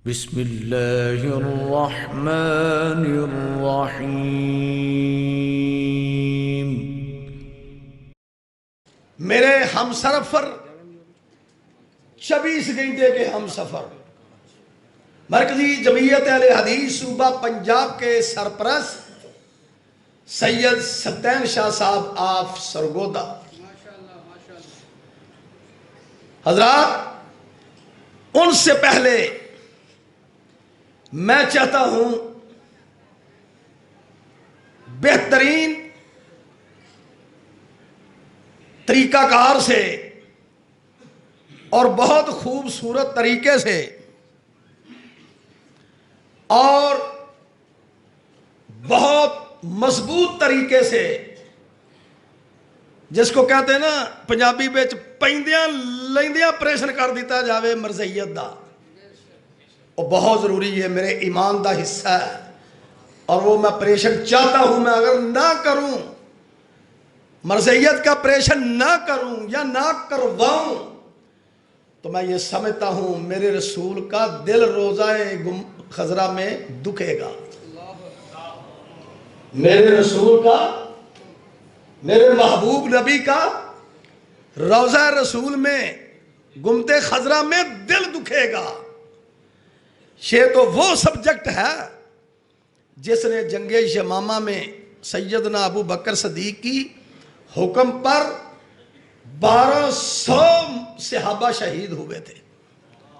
بسم اللہ الرحمن الرحیم۔ میرے ہم سفر 24 گھنٹے کے ہم سفر مرکزی جمعیت اہل حدیث صوبہ پنجاب کے سرپرست سید ستین شاہ صاحب آف سرگودا، حضرات ان سے پہلے میں چاہتا ہوں بہترین طریقہ کار سے اور بہت خوبصورت طریقے سے اور بہت مضبوط طریقے سے، جس کو کہتے ہیں نا پنجابی بچ پیندیاں لیندیاں پریشن کر دیتا جاوے مرزیت دا، وہ بہت ضروری ہے، میرے ایمان دا حصہ ہے، اور وہ میں پریشن چاہتا ہوں۔ میں اگر نہ کروں، مرزیت کا پریشن نہ کروں یا نہ کرواؤں، تو میں یہ سمجھتا ہوں میرے رسول کا دل روزہ خضرا میں دکھے گا، میرے رسول کا، میرے محبوب نبی کا روزہ رسول میں گمتے خضرا میں دل دکھے گا۔ یہ تو وہ سبجیکٹ ہے جس نے جنگ یمامہ میں سیدنا ابو بکر صدیق کی حکم پر 1200 صحابہ شہید ہوئے تھے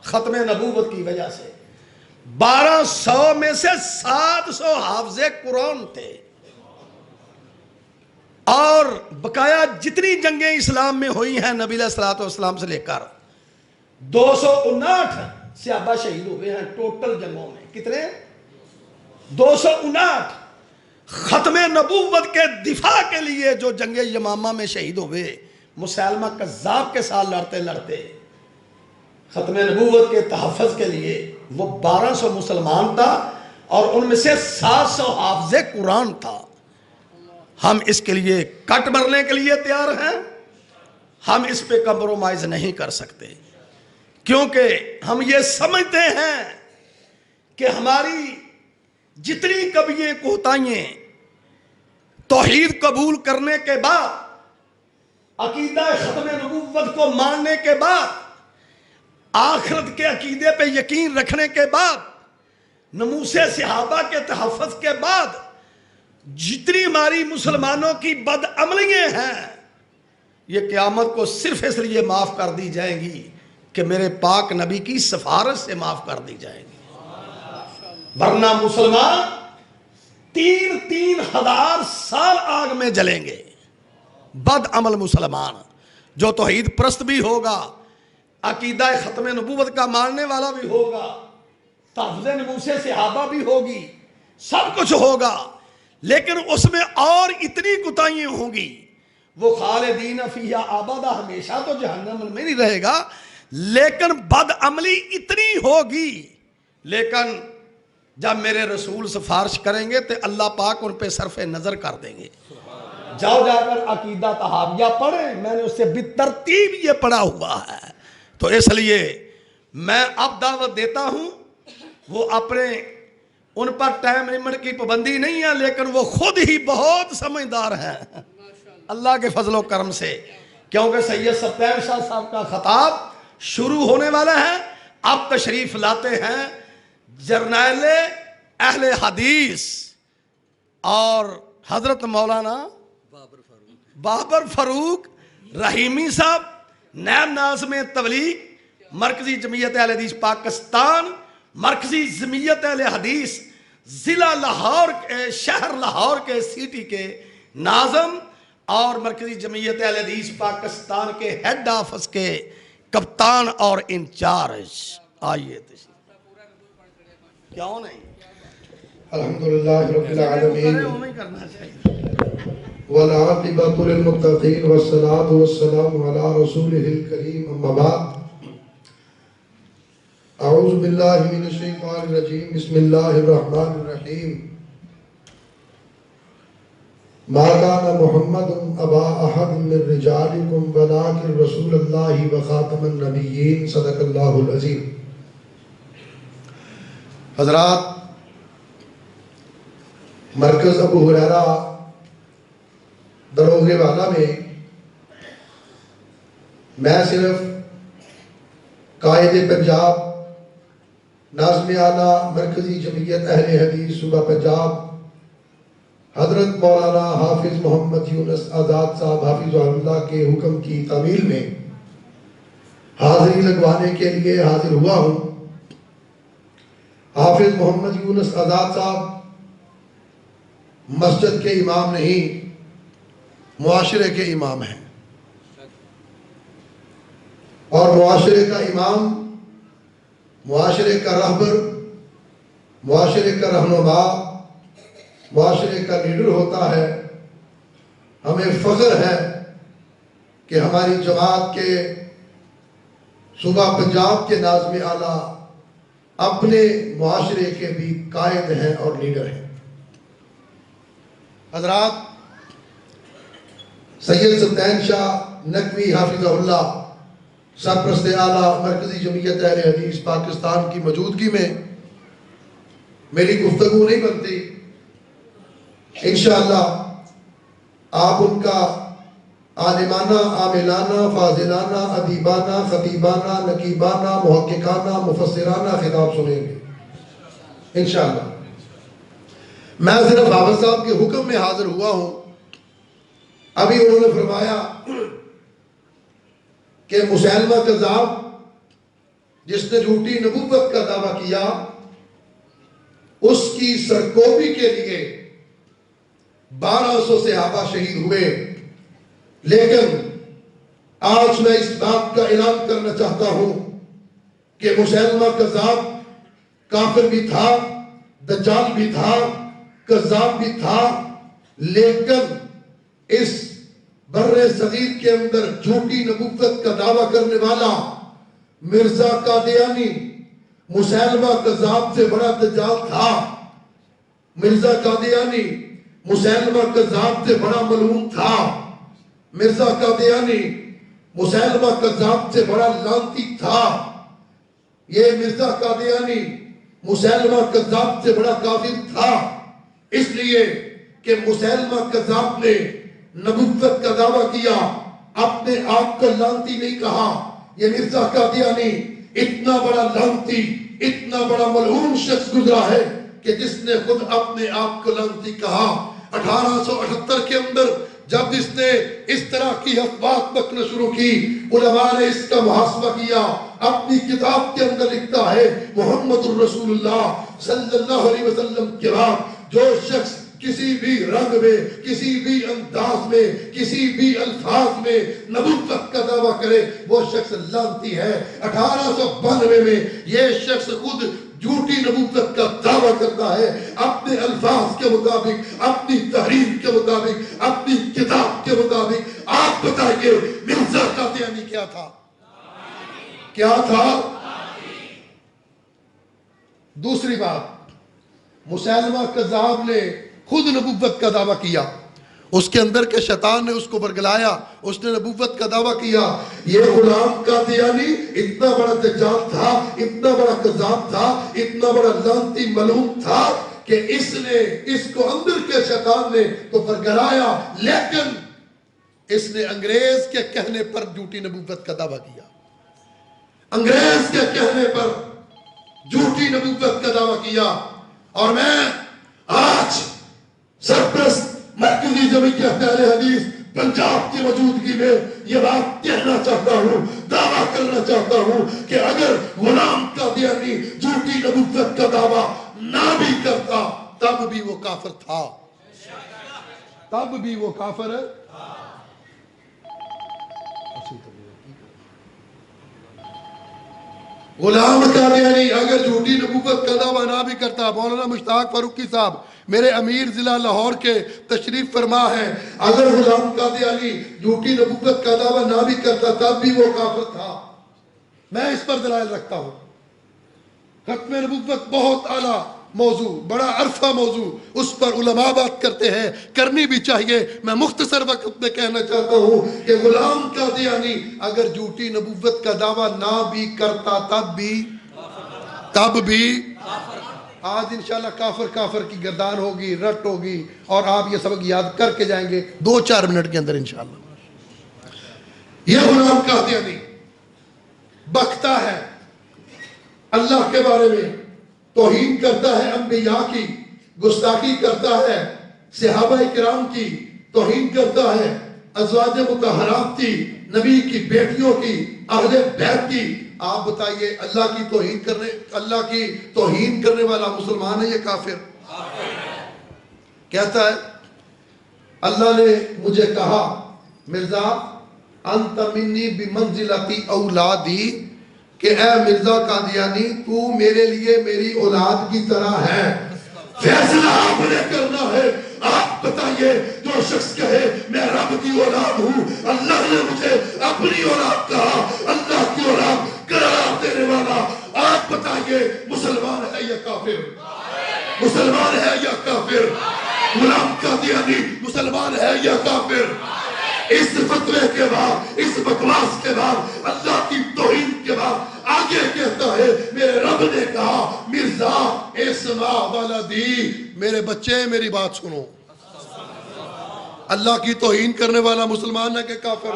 ختم نبوت کی وجہ سے۔ 1200 میں سے 700 حافظ قرآن تھے، اور بقایا جتنی جنگیں اسلام میں ہوئی ہیں نبی علیہ الصلوۃ والسلام سے لے کر 259 صحابہ شہید ہوئے ہیں ٹوٹل جنگوں میں۔ کتنے؟ 259 ختم نبوت کے دفاع کے لیے جو جنگ یمامہ میں شہید ہوئے، مسیلمہ کذاب کے ساتھ لڑتے لڑتے ختم نبوت کے تحفظ کے لیے، وہ 1200 مسلمان تھا اور ان میں سے 700 حافظ قرآن تھا۔ ہم اس کے لیے کٹ مرنے کے لیے تیار ہیں، ہم اس پہ کمپرومائز نہیں کر سکتے، کیونکہ ہم یہ سمجھتے ہیں کہ ہماری جتنی کبییں کوتاہیاں توحید قبول کرنے کے بعد، عقیدہ ختم نبوت کو ماننے کے بعد، آخرت کے عقیدے پہ یقین رکھنے کے بعد، نموس صحابہ کے تحفظ کے بعد، جتنی ہماری مسلمانوں کی بدعملیاں ہیں، یہ قیامت کو صرف اس لیے معاف کر دی جائیں گی کہ میرے پاک نبی کی سفارش سے معاف کر دی جائیں گی، ورنہ مسلمان 3,000 سال آگ میں جلیں گے۔ بد عمل مسلمان جو توحید پرست بھی ہوگا، عقیدہ ختم نبوت کا ماننے والا بھی ہوگا، تحفظ نموس صحابہ بھی ہوگی، سب کچھ ہوگا، لیکن اس میں اور اتنی کوتاہیاں ہوں گی، وہ خالدین فیہا ابدا، ہمیشہ تو جہنم میں نہیں رہے گا، لیکن بد عملی اتنی ہوگی۔ لیکن جب میرے رسول سفارش کریں گے تو اللہ پاک ان پہ صرف نظر کر دیں گے۔ جاؤ جا کر عقیدہ طحاویہ پڑھیں، میں نے اس سے بالترتیب یہ پڑھا ہوا ہے۔ تو اس لیے میں اب دعوت دیتا ہوں، وہ اپنے ان پر ٹائم لمٹ کی پابندی نہیں ہے، لیکن وہ خود ہی بہت سمجھدار ہیں اللہ کے فضل و کرم سے، کیونکہ سید ستین شاہ صاحب کا خطاب شروع ہونے والا ہے۔ اب تشریف لاتے ہیں جرنیل اہل حدیث اور حضرت مولانا بابر فاروق رحیمی صاحب، نائب ناظم تبلیغ مرکزی جمعیت اہل حدیث پاکستان، مرکزی جمعیت اہل حدیث ضلع لاہور شہر لاہور کے سٹی کے ناظم، اور مرکزی جمعیت اہل حدیث پاکستان کے ہیڈ آفس کے کپتان اور انچارج۔ آئیے کیوں نہیں؟ الحمدللہ رب العالمین والعاقبۃ للمتقین والصلاۃ والسلام علی رسولہ الکریم، اما بعد، اعوذ باللہ من الشیطان الرجیم، بسم اللہ الرحمن الرحیم۔ ما کان محمد ابا احد من رجالکم ولکن رسول اللہ وخاتم النبیین، صدق اللہ العظیم۔ حضرات، مرکز ابو ہریرہ دروغ والا میں صرف قائد پنجاب ناظم اعلیٰ مرکزی جمعیت اہل حدیث صوبہ پنجاب حضرت مولانا حافظ محمد یونس آزاد صاحب حافظ اللہ کے حکم کی تعمیل میں حاضری لگوانے کے لیے حاضر ہوا ہوں۔ حافظ محمد یونس آزاد صاحب مسجد کے امام نہیں، معاشرے کے امام ہیں، اور معاشرے کا امام معاشرے کا رہبر، معاشرے کا رہنما، معاشرے کا لیڈر ہوتا ہے۔ ہمیں فخر ہے کہ ہماری جماعت کے صوبہ پنجاب کے ناظم اعلیٰ اپنے معاشرے کے بھی قائد ہیں اور لیڈر ہیں۔ حضرات، سید سلطان شاہ نقوی حافظہ اللہ سرپرست اعلیٰ مرکزی جمعیت اہل حدیث پاکستان کی موجودگی میں میری گفتگو نہیں بنتی۔ انشاءاللہ آپ ان کا عالمانہ، عاملانہ، فاضلانہ، ادیبانہ، خطیبانہ، نقیبانہ، محققانہ، مفسرانہ خطاب سنیں گے انشاءاللہ۔ میں صرف حافظ صاحب کے حکم میں حاضر ہوا ہوں۔ ابھی انہوں نے فرمایا کہ مسیلمہ کذاب جس نے جھوٹی نبوت کا دعویٰ کیا، اس کی سرکوبی کے لیے 1200 صحابہ شہید ہوئے۔ لیکن آج میں اس بات کا اعلان کرنا چاہتا ہوں کہ مسیلمہ کذاب کافر بھی تھا، دجال بھی تھا، کذاب بھی تھا، لیکن اس بر صغیر کے اندر جھوٹی نبوت کا دعویٰ کرنے والا مرزا قادیانی مسیلمہ کذاب سے بڑا دجال تھا۔ مرزا قادیانی مسیلمہ کذاب سے بڑا ملعون تھا۔ مرزا قادیانی مسیلمہ کذاب سے بڑا لعنتی تھا۔ یہ مرزا قادیانی مسیلمہ کذاب سے بڑا کافر تھا، اس لیے کہ مسیلمہ کذاب نے نبوت کا دعویٰ کیا، اپنے آپ کو لعنتی نہیں کہا۔ یہ مرزا قادیانی اتنا بڑا لعنتی، اتنا بڑا ملعون شخص گزرا ہے کہ جس نے خود اپنے آپ کو لعنتی کہا۔ 1878 کے اندر جب اس نے اس طرح کی افواہ بکنا شروع کی، علماء نے اس کا محاسبہ کیا۔ اپنی کتاب کے اندر لکھتا ہے محمد الرسول اللہ صلی اللہ علیہ وسلم کے بعد جو شخص کسی بھی رنگ میں، کسی بھی انداز میں، کسی بھی الفاظ میں نبوت کا دعویٰ کرے وہ شخص لعنتی ہے۔ 1892 میں یہ شخص خود جھوٹی نبوت کا دعویٰ کرتا ہے، اپنے الفاظ کے مطابق، اپنی تحریر کے مطابق، اپنی کتاب کے مطابق۔ آپ بتائیے مرزا قادیانی کیا تھا؟ کیا تھا؟ دوسری بات، مسیلمہ کذاب نے خود نبوت کا دعویٰ کیا، اس کے اندر کے شیطان نے اس کو برگلایا، اس نے نبوت کا دعویٰ کیا۔ یہ غلام قادیانی اتنا بڑا دجال تھا، اتنا بڑا کذاب تھا، اتنا بڑا لعنتی ملعون تھا کہ اس کو اندر کے شیطان نے تو برگلایا، لیکن اس نے انگریز کے کہنے پر جھوٹی نبوت کا دعویٰ کیا۔ انگریز کے کہنے پر جھوٹی نبوت کا دعویٰ کیا۔ اور میں آج سرپرست مرکزی جمعیت اہل حدیث پنجاب کی موجودگی میں یہ بات کہنا چاہتا ہوں، دعویٰ کرنا چاہتا ہوں کہ اگر غلام قادیانی جھوٹی نبوت کا دعویٰ نہ بھی کرتا تب بھی وہ کافر تھا، تب بھی وہ کافر ہے۔ غلام قادیانی اگر جھوٹی نبوت کا دعویٰ نہ بھی کرتا، مولانا مشتاق فاروقی صاحب میرے امیر ضلع لاہور کے تشریف فرما ہے، اگر غلام قادیانی جھوٹی نبوت کا دعویٰ نہ بھی کرتا تب بھی وہ کافر تھا۔ میں اس پر دلائل رکھتا ہوں۔ ختم نبوت بہت اعلیٰ موضوع، بڑا عرفہ موضوع، اس پر علماء بات کرتے ہیں، کرنی بھی چاہیے۔ میں مختصر وقت میں کہنا چاہتا ہوں کہ غلام قادیانی اگر جھوٹی نبوت کا دعویٰ نہ بھی کرتا تب بھی آج انشاءاللہ کافر کی گردان ہوگی، رٹ ہوگی، اور آپ یہ سبق یاد کر کے جائیں گے 2-4 منٹ کے اندر انشاءاللہ۔ یہ غلام قادیانی بکتا ہے اللہ کے بارے میں، توہین کرتا ہے انبیاء کی، گستاخی کرتا ہے صحابہ کرام کی، توہین کرتا ہے ازواج مطہرات کی، نبی کی بیٹیوں کی، اہل بیت کی۔ آپ بتائیے اللہ کی توہین کرنے والا مسلمان ہے یا کافر؟ کہتا ہے اللہ نے مجھے کہا مرزا انت منی بمنزلتی اولادی، کہ اے مرزا قادیانی تو میرے لیے میری اولاد کی طرح ہے، فیصلہ آپ نے کرنا ہے۔ آپ بتائیے جو شخص کہے میں رب کی اولاد ہوں، اللہ نے مجھے اپنی اولاد کہا، اللہ کی اولاد قرار دینے والا، آپ بتائیے مسلمان ہے یا کافر؟ مسلمان ہے یا کافر؟ غلام قادیانی مسلمان ہے یا کافر؟ اس فتوے کے بعد، اس بکواس کے بعد، اللہ کی توہین کے بعد آگے کہتا ہے میرے رب نے کہا مرزا اسمع ولدی، میرے بچے میری بات سنو۔ اللہ کی توہین کرنے والا مسلمان ہے کہ کافر؟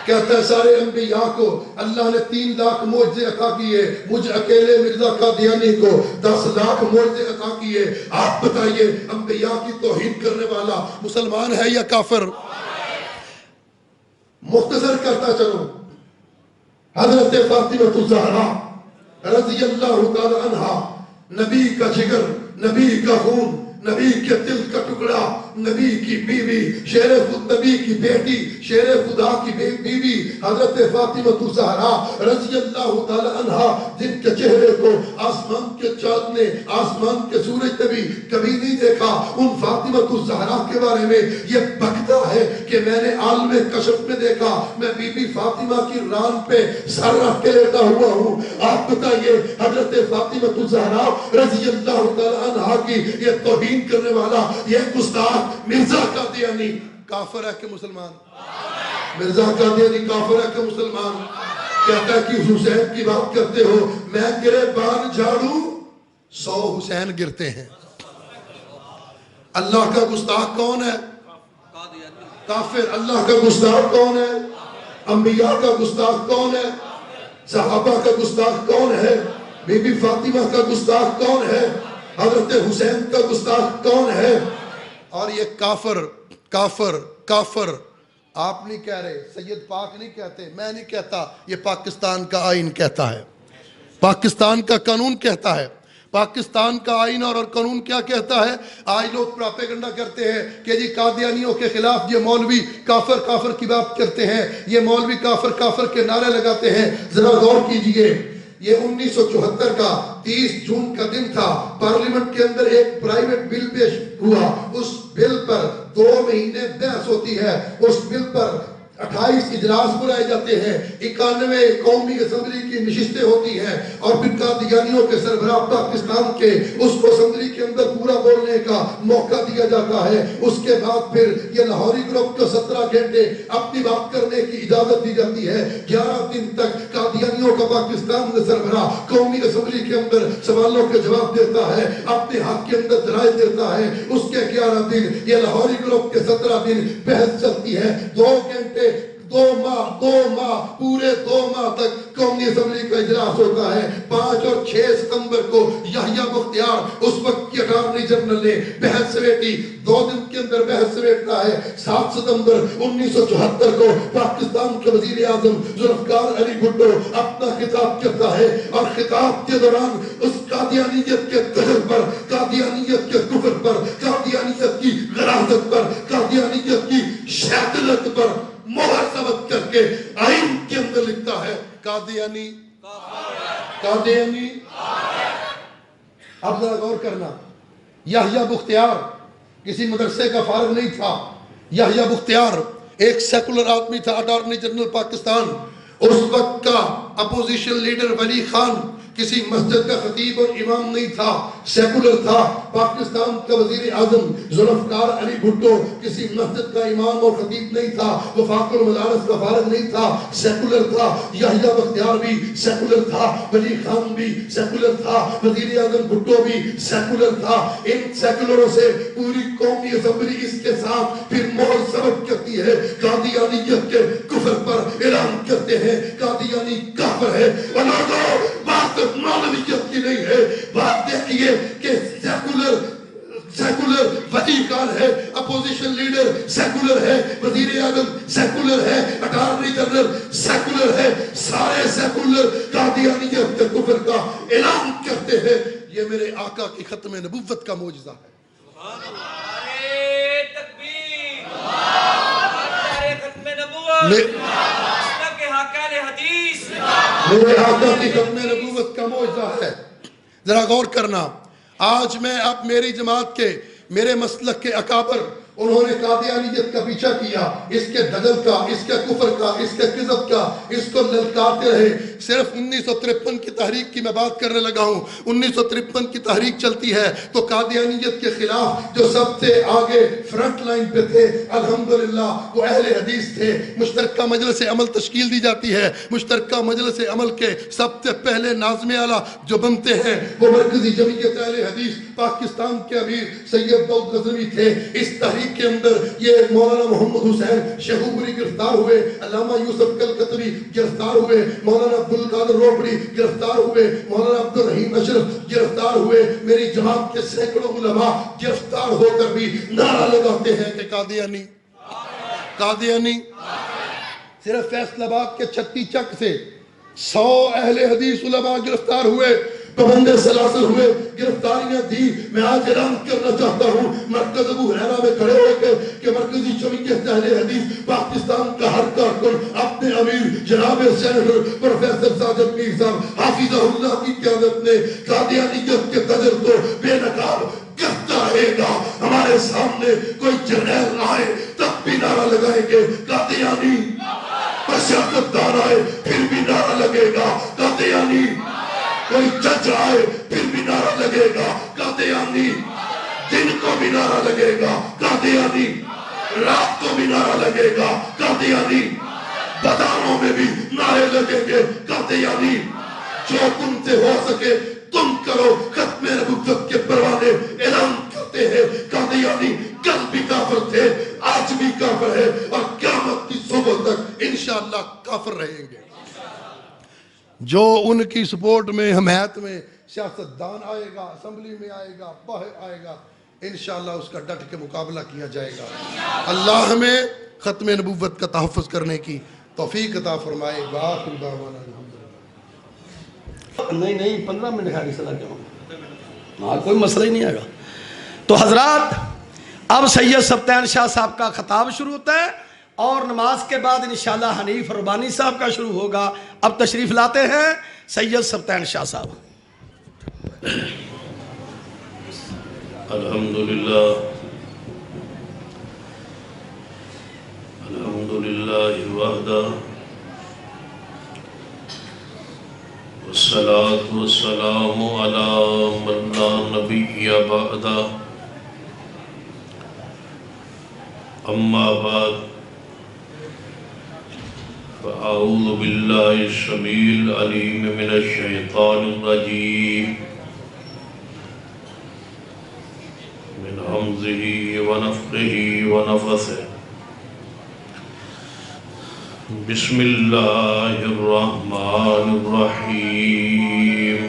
کہتا ہے سارے انبیاء کو اللہ نے 3 لاکھ معجزے عطا کیے، مجھے اکیلے مرزا قادیانی کو 10 لاکھ معجزے عطا کیے۔ آپ بتائیے انبیاء کی توہین کرنے والا مسلمان ہے یا کافر؟ مختصر کرتا چلو، حضرت فاطمہ الزہرا رضی اللہ تعالی عنہا، نبی کا جگر، نبی کا خون، نبی کے دل کا ٹکڑا، نبی کی بیوی، نبی کی بیٹی، شیر خدا کی بیوی حضرت فاطمہ الزہرا رضی اللہ تعالی عنہا، جن کے چہرے کو آسمان کے چاند نے، آسمان کے سورج نے بھی کبھی نہیں دیکھا، ان فاطمہ الزہرا کے بارے میں یہ بکتا ہے کہ میں نے عالم کشف میں دیکھا، میں بی بی فاطمہ کی ران پہ سر رکھ کے لیٹا ہوا ہوں۔ آپ بتائیے حضرت فاطمہ الزہرا رضی اللہ تعالی عنہا کی یہ توہین کرنے والا، یہ گستاخ مرزا قادیانی کافر ہے کہ مسلمان؟ مرزا قادیانی کافر ہے کہ مسلمان؟ کہتا ہے کہ حسین کی بات کرتے ہو، میں گریبان جھاڑوں 100 حسین گرتے ہیں۔ اللہ کا گستاخ کون ہے؟ کافر۔ اللہ کا گستاخ کون ہے؟ انبیاء کا گستاخ کون ہے؟ صحابہ کا گستاخ کون ہے؟ بی بی فاطمہ کا گستاخ کون ہے؟ حضرت حسین کا گستاخ کون ہے؟ اور یہ کافر آپ نہیں کہہ رہے، سید پاک نہیں کہتے، میں نہیں کہتا، یہ پاکستان کا آئین کہتا ہے، پاکستان کا قانون کہتا ہے۔ پاکستان کا آئین اور قانون کیا کہتا ہے؟ آج لوگ پراپیگنڈا کرتے ہیں کہ جی قادیانیوں کے خلاف یہ مولوی کافر کی بات کرتے ہیں، یہ مولوی کافر کے نعرے لگاتے ہیں۔ ذرا غور کیجئے، یہ 1974 کا 30 جون کا دن تھا، پارلیمنٹ کے اندر ایک پرائیویٹ بل پیش ہوا، اس بل پر 2 مہینے بحث ہوتی ہے، اس بل پر 28 اجلاس بلائے جاتے ہیں، 91 قومی اسمبلی کی نشستیں ہوتی ہیں، اور پھر قادیانیوں کے سربراہ پاکستان کے اس کو اسمبلی کے اندر پورا بولنے کا موقع دیا جاتا ہے۔ اس کے بعد پھر یہ لاہوری گروپ کو 17 گھنٹے اپنی بات کرنے کی اجازت دی جاتی ہے۔ 11 دن تک قادیانیوں کا پاکستان میں سربراہ قومی اسمبلی کے اندر سوالوں کے جواب دیتا ہے، اپنے حق کے اندر دلائل دیتا ہے۔ اس کے 11 دن یہ لاہوری گروپ کے 17 دن بحث چلتی ہے، 2 گھنٹے 2 ماہ پورے 2 ماہ تک قومی اسمبلی کا اجلاس ہوتا ہے۔ 5 اور 6 ستمبر کو یحییٰ بختیار اس وقت کے اٹارنی جنرل نے بحث سمیٹی، 2 دن کے اندر بحث سمیٹتا ہے۔ 7 ستمبر 1974 کو پاکستان کے وزیر اعظم ذوالفقار علی بھٹو اپنا خطاب کرتا ہے، اور خطاب کے دوران اس قادیانیت کے دجل پر، قادیانیت کے کفر پر، قادیانیت کی غراست پر، قادیانیت کی شیطنت پر مہر ثبت کر کے آئین کے اندر لکھتا ہے قادیانی اب ذرا غور کرنا، یحییٰ بختیار کسی مدرسے کا فارغ نہیں تھا، یحییٰ بختیار ایک سیکولر آدمی تھا، اٹارنی جنرل پاکستان۔ اس وقت کا اپوزیشن لیڈر ولی خان کسی مسجد کا خطیب اور امام نہیں تھا، سیکولر تھا۔ پاکستان کا وزیر اعظم ذوالفقار علی بھٹو کسی مسجد کا امام اور خطیب نہیں تھا، وفاق المدارس کا فارغ نہیں تھا، سیکولر تھا۔ یحییٰ بختیار بھی سیکولر تھا، ولی خان بھی سیکولر تھا، وزیر اعظم بھٹو بھی سیکولر تھا۔ ان سیکولروں سے پوری قومی اسمبلی اس کے ساتھ پھر مہر سبب کرتی ہے، قادیانیت کے کفر پر اعلان کرتے ہیں قادیانی کافر ہے۔ اور لوگوں، بات مولویت کی نہیں ہے، بات دیکھیے کہ سیکولر وزیر خان ہے، اپوزیشن لیڈر سیکولر ہے، وزیر اعظم سیکولر ہے، اٹارنی جنرل سیکولر ہے، سارے سیکولر قادیانیت کے کفر کا اعلان کرتے ہیں۔ یہ میرے آقا کی ختم نبوت کا معجزہ ہے۔ میرے آقا کی ختم نبوت کا معجزہ ہے۔ ذرا غور کرنا، آج میں اب میری جماعت کے، میرے مسلک کے اکابر، انہوں نے قادیانیت کا پیچھا کیا، اس کے دجل کا، اس کے کفر کا، اس کے کذب کا، اس کو للکارتے رہے۔ صرف 1953 کی تحریک کی میں بات کرنے لگا ہوں۔ 1953 کی تحریک چلتی ہے تو قادیانیت کے خلاف جو سب سے آگے فرنٹ لائن پہ تھے الحمدللہ وہ اہل حدیث تھے۔ مشترکہ مجلس عمل تشکیل دی جاتی ہے، مشترکہ مجلس عمل کے سب سے پہلے ناظم اعلیٰ جو بنتے ہیں وہ مرکزی جمعیت اہل حدیث پاکستان کے امیر سید داؤد غزنوی تھے۔ اس تحریک کے اندر یہ مولانا محمد حسین شہوبری گرفتار ہوئے، علامہ یوسف کلکتوی گرفتار ہوئے، مولانا عبدالقادر روبڑی گرفتار ہوئے، مولانا عبدالرحیم اشرف گرفتار ہوئے، میری جماعت کے سینکڑوں علماء گرفتار ہو کر بھی نعرہ لگاتے ہیں کہ قادیانی قادیانی۔ صرف فیصل آباد کے چھتی چک سے 100 اہل حدیث علماء گرفتار ہوئے، پابند سلاسل ہوئے، گرفتاریاں دی۔ میں آج اعلان کرنا چاہتا ہوں مرکز ابو ہریرہ میں کھڑے ہو کے کہ مرکزی جمعیت اہل حدیث پاکستان کا ہر کارکن اپنے امیر جناب سینیٹر پروفیسر ساجد میر صاحب حافظہ اللہ کی قیادت میں قادیانیت کے تجر کو بے نقاب کرتا رہے گا۔ ہمارے سامنے کوئی جرنیل آئے تب بھی نعرہ لگائیں گے قادیانی، بشارت دار آئے پھر بھی نعرہ لگے گا قادیانی، کوئی جج آئے پھر بھی نعرہ لگے گا قادیانی، دن کو بھی نعرہ لگے گا قادیانی، رات کو بھی نعرہ لگے گا قادیانی، بازاروں میں بھی نعرے لگیں گے قادیانی۔ جو تم سے ہو سکے تم کرو، ختم نبوت کے پروانے اعلان کرتے ہیں قادیانی کل بھی کافر تھے، آج بھی کافر ہے اور قیامت کی صبح تک انشاءاللہ کافر رہیں گے۔ جو ان کی سپورٹ میں، حمایت میں سیاستدان آئے گا، اسمبلی میں آئے گا، باہر آئے گا، انشاءاللہ اس کا ڈٹ کے مقابلہ کیا جائے گا۔ اللہ ہمیں ختم نبوت کا تحفظ کرنے کی توفیق عطا فرمائے۔ وآخر دعوانا الحمدللہ۔ نہیں 15 منٹ خالی صلاح کے ہاں کوئی مسئلہ ہی نہیں آئے گا۔ تو حضرات اب سید سبطین شاہ صاحب کا خطاب شروع ہوتا ہے اور نماز کے بعد انشاءاللہ حنیف ربانی صاحب کا شروع ہوگا۔ اب تشریف لاتے ہیں سید سبطین شاہ صاحب۔ الحمدللہ الحمدللہ وحدہ والصلاة والسلام علی من لا نبی بعدہ، اما بعد فأعوذ باللہ السمیع العلیم من الشیطان الرجیم من حمزه ونفخه ونفثه۔ بسم اللہ الرحمن الرحیم۔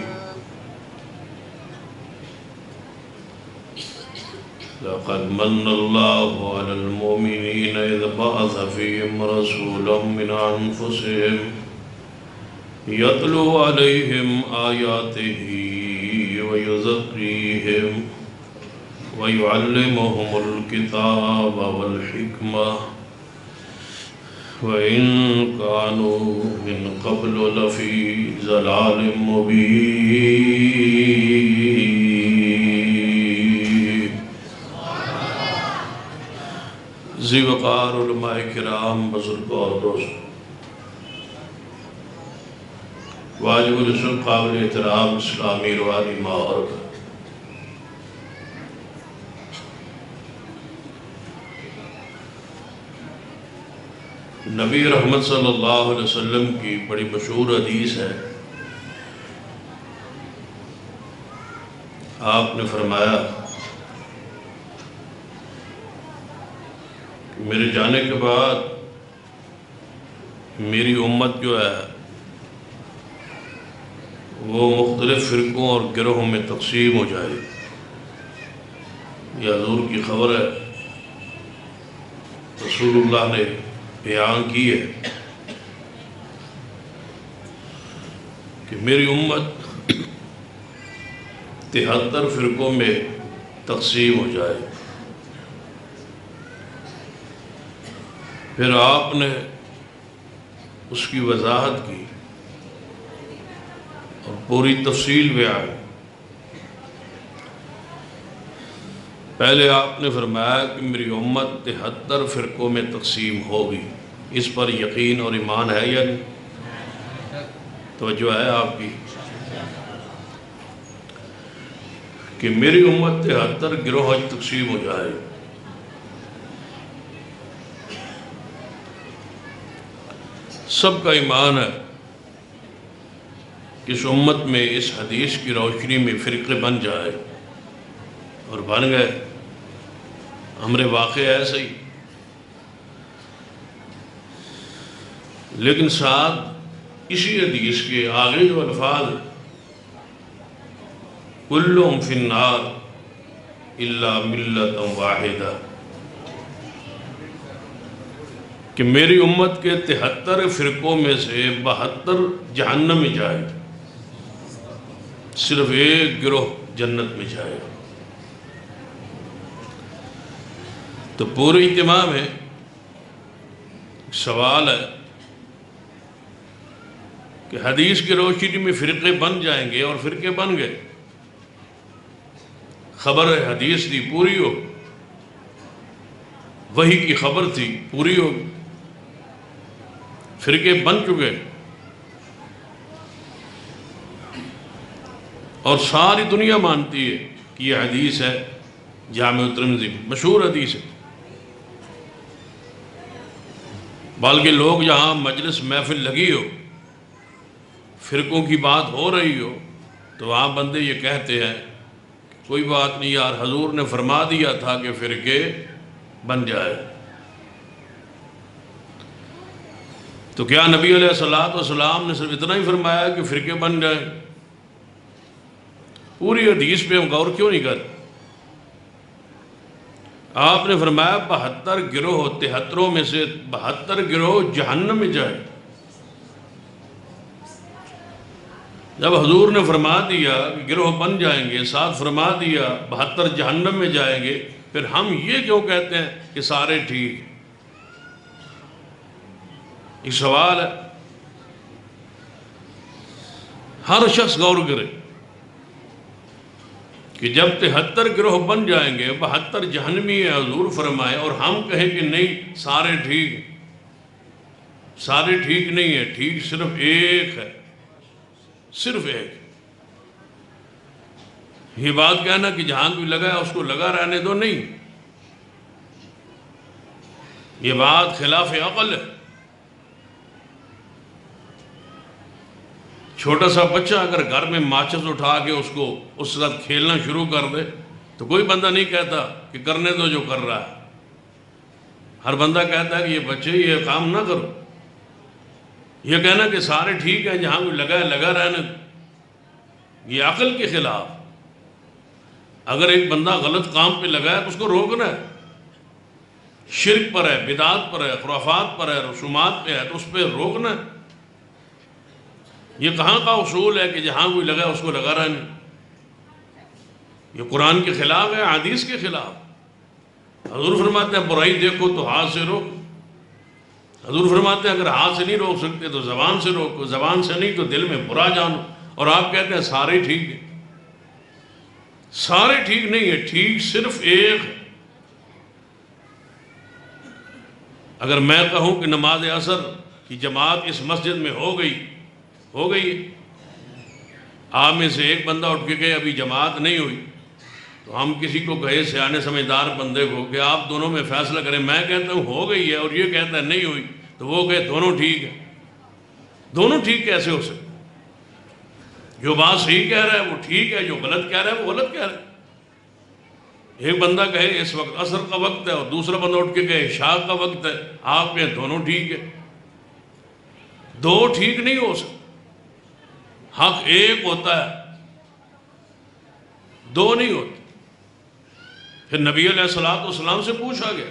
لقد من اللہ علی المؤمنین اذ بعث فیہم رسولا من انفسہم یتلو علیہم آیاتہ ویزکیہم وَيُعَلِّمُهُمُ الْكِتَابَ وَالْحِكْمَةَ وَإِن كَانُوا مِن قَبْلُ لَفِي ضَلَالٍ مُبِينٍ۔ ذی وقار علماء کرام، بزرگوں اور دوستوں، واجب الرسول قابل احترام اسلامی روحانی ماحول کا نبی رحمت صلی اللہ علیہ وسلم کی بڑی مشہور حدیث ہے. آپ نے فرمایا کہ میرے جانے کے بعد میری امت جو ہے وہ مختلف فرقوں اور گروہوں میں تقسیم ہو جائے. یہ حضور کی خبر ہے، رسول اللہ نے بیان کی ہے کہ میری امت 73 فرقوں میں تقسیم ہو جائے. پھر آپ نے اس کی وضاحت کی اور پوری تفصیل بیان. پہلے آپ نے فرمایا کہ میری امت 73 فرقوں میں تقسیم ہوگی. اس پر یقین اور ایمان ہے یا نہیں؟ توجہ ہے آپ کی کہ میری امت 73 گروہ تقسیم ہو جائے. سب کا ایمان ہے کہ اس امت میں اس حدیث کی روشنی میں فرقے بن جائے، اور بن گئے. امر واقع ایسا ہی. لیکن ساتھ اسی حدیث کے آگے جو الفاظ کلہم فی النار الا ملۃ واحدہ، کہ میری امت کے 73 فرقوں میں سے 72 جہنم میں جائے، صرف ایک گروہ جنت میں جائے. تو پورے اہتمام ہے. سوال ہے کہ حدیث کی روشنی میں فرقے بن جائیں گے، اور فرقے بن گئے. خبر ہے حدیث تھی پوری ہو، وحی کی خبر تھی پوری ہو، فرقے بن چکے. اور ساری دنیا مانتی ہے کہ یہ حدیث ہے، جامع ترمذی مشہور حدیث ہے. بلکہ لوگ جہاں مجلس محفل لگی ہو، فرقوں کی بات ہو رہی ہو، تو وہاں بندے یہ کہتے ہیں کوئی بات نہیں یار، حضور نے فرما دیا تھا کہ فرقے بن جائے. تو کیا نبی علیہ السلام نے صرف اتنا ہی فرمایا کہ فرقے بن جائیں؟ پوری حدیث پہ ہم غور کیوں نہیں کرتے؟ آپ نے فرمایا 72 گروہ، 73 میں سے 72 گروہ جہنم میں جائیں. جب حضور نے فرما دیا کہ گروہ بن جائیں گے، ساتھ فرما دیا 72 جہنم میں جائیں گے، پھر ہم یہ کیوں کہتے ہیں کہ سارے ٹھیک؟ ایک سوال ہے، ہر شخص غور کرے کہ جب 73 گروہ بن جائیں گے، 72 جہنمی ہے حضور فرمائے، اور ہم کہیں کہ نہیں سارے ٹھیک. سارے ٹھیک نہیں ہے، ٹھیک صرف ایک ہے، صرف ایک. یہ بات کہنا کہ جہاں کوئی لگا ہے اس کو لگا رہنے دو، نہیں. یہ بات خلاف عقل ہے. چھوٹا سا بچہ اگر گھر میں ماچس اٹھا کے اس کے ساتھ کھیلنا شروع کر دے تو کوئی بندہ نہیں کہتا کہ کرنے دو جو کر رہا ہے. ہر بندہ کہتا ہے کہ یہ بچے یہ کام نہ کرو. یہ کہنا کہ سارے ٹھیک ہیں، جہاں کوئی لگا ہے لگا رہنے دو، یہ عقل کے خلاف. اگر ایک بندہ غلط کام پہ لگا ہے تو اس کو روکنا ہے. شرک پر ہے، بدعات پر ہے، خرافات پر ہے، رسومات پہ ہے تو اس پہ روکنا ہے. یہ کہاں کا اصول ہے کہ جہاں کوئی لگا ہے اس کو لگا رہنے؟ یہ قرآن کے خلاف ہے، حدیث کے خلاف. حضور فرماتے ہیں برائی دیکھو تو ہاتھ سے روکو. حضور فرماتے ہیں اگر ہاتھ سے نہیں روک سکتے تو زبان سے روکو، زبان سے نہیں تو دل میں برا جانو. اور آپ کہتے ہیں سارے ٹھیک ہیں. سارے ٹھیک نہیں ہے، ٹھیک صرف ایک ہے. اگر میں کہوں کہ نماز عصر کی جماعت اس مسجد میں ہو گئی، آپ میں سے ایک بندہ اٹھ کے کہے ابھی جماعت نہیں ہوئی، تو ہم کسی کو کہے سیانے سمجھدار بندے کو کہ آپ دونوں میں فیصلہ کریں، میں کہتا ہوں ہو گئی ہے اور یہ کہتا ہے نہیں ہوئی، تو وہ کہے دونوں ٹھیک ہے۔ دونوں ٹھیک کیسے ہو سکتے؟ جو بات صحیح کہہ رہا ہے وہ ٹھیک ہے، جو غلط کہہ رہا ہے وہ غلط کہہ رہا ہے۔ ایک بندہ کہے اس وقت عصر کا وقت ہے اور دوسرا بندہ اٹھ کے کہے عشاء کا وقت ہے، آپ کہیں دونوں ٹھیک ہے۔ دو ٹھیک نہیں ہو سکتے، حق ایک ہوتا ہے، دو نہیں ہوتے۔ پھر نبی علیہ السلام سے پوچھا گیا،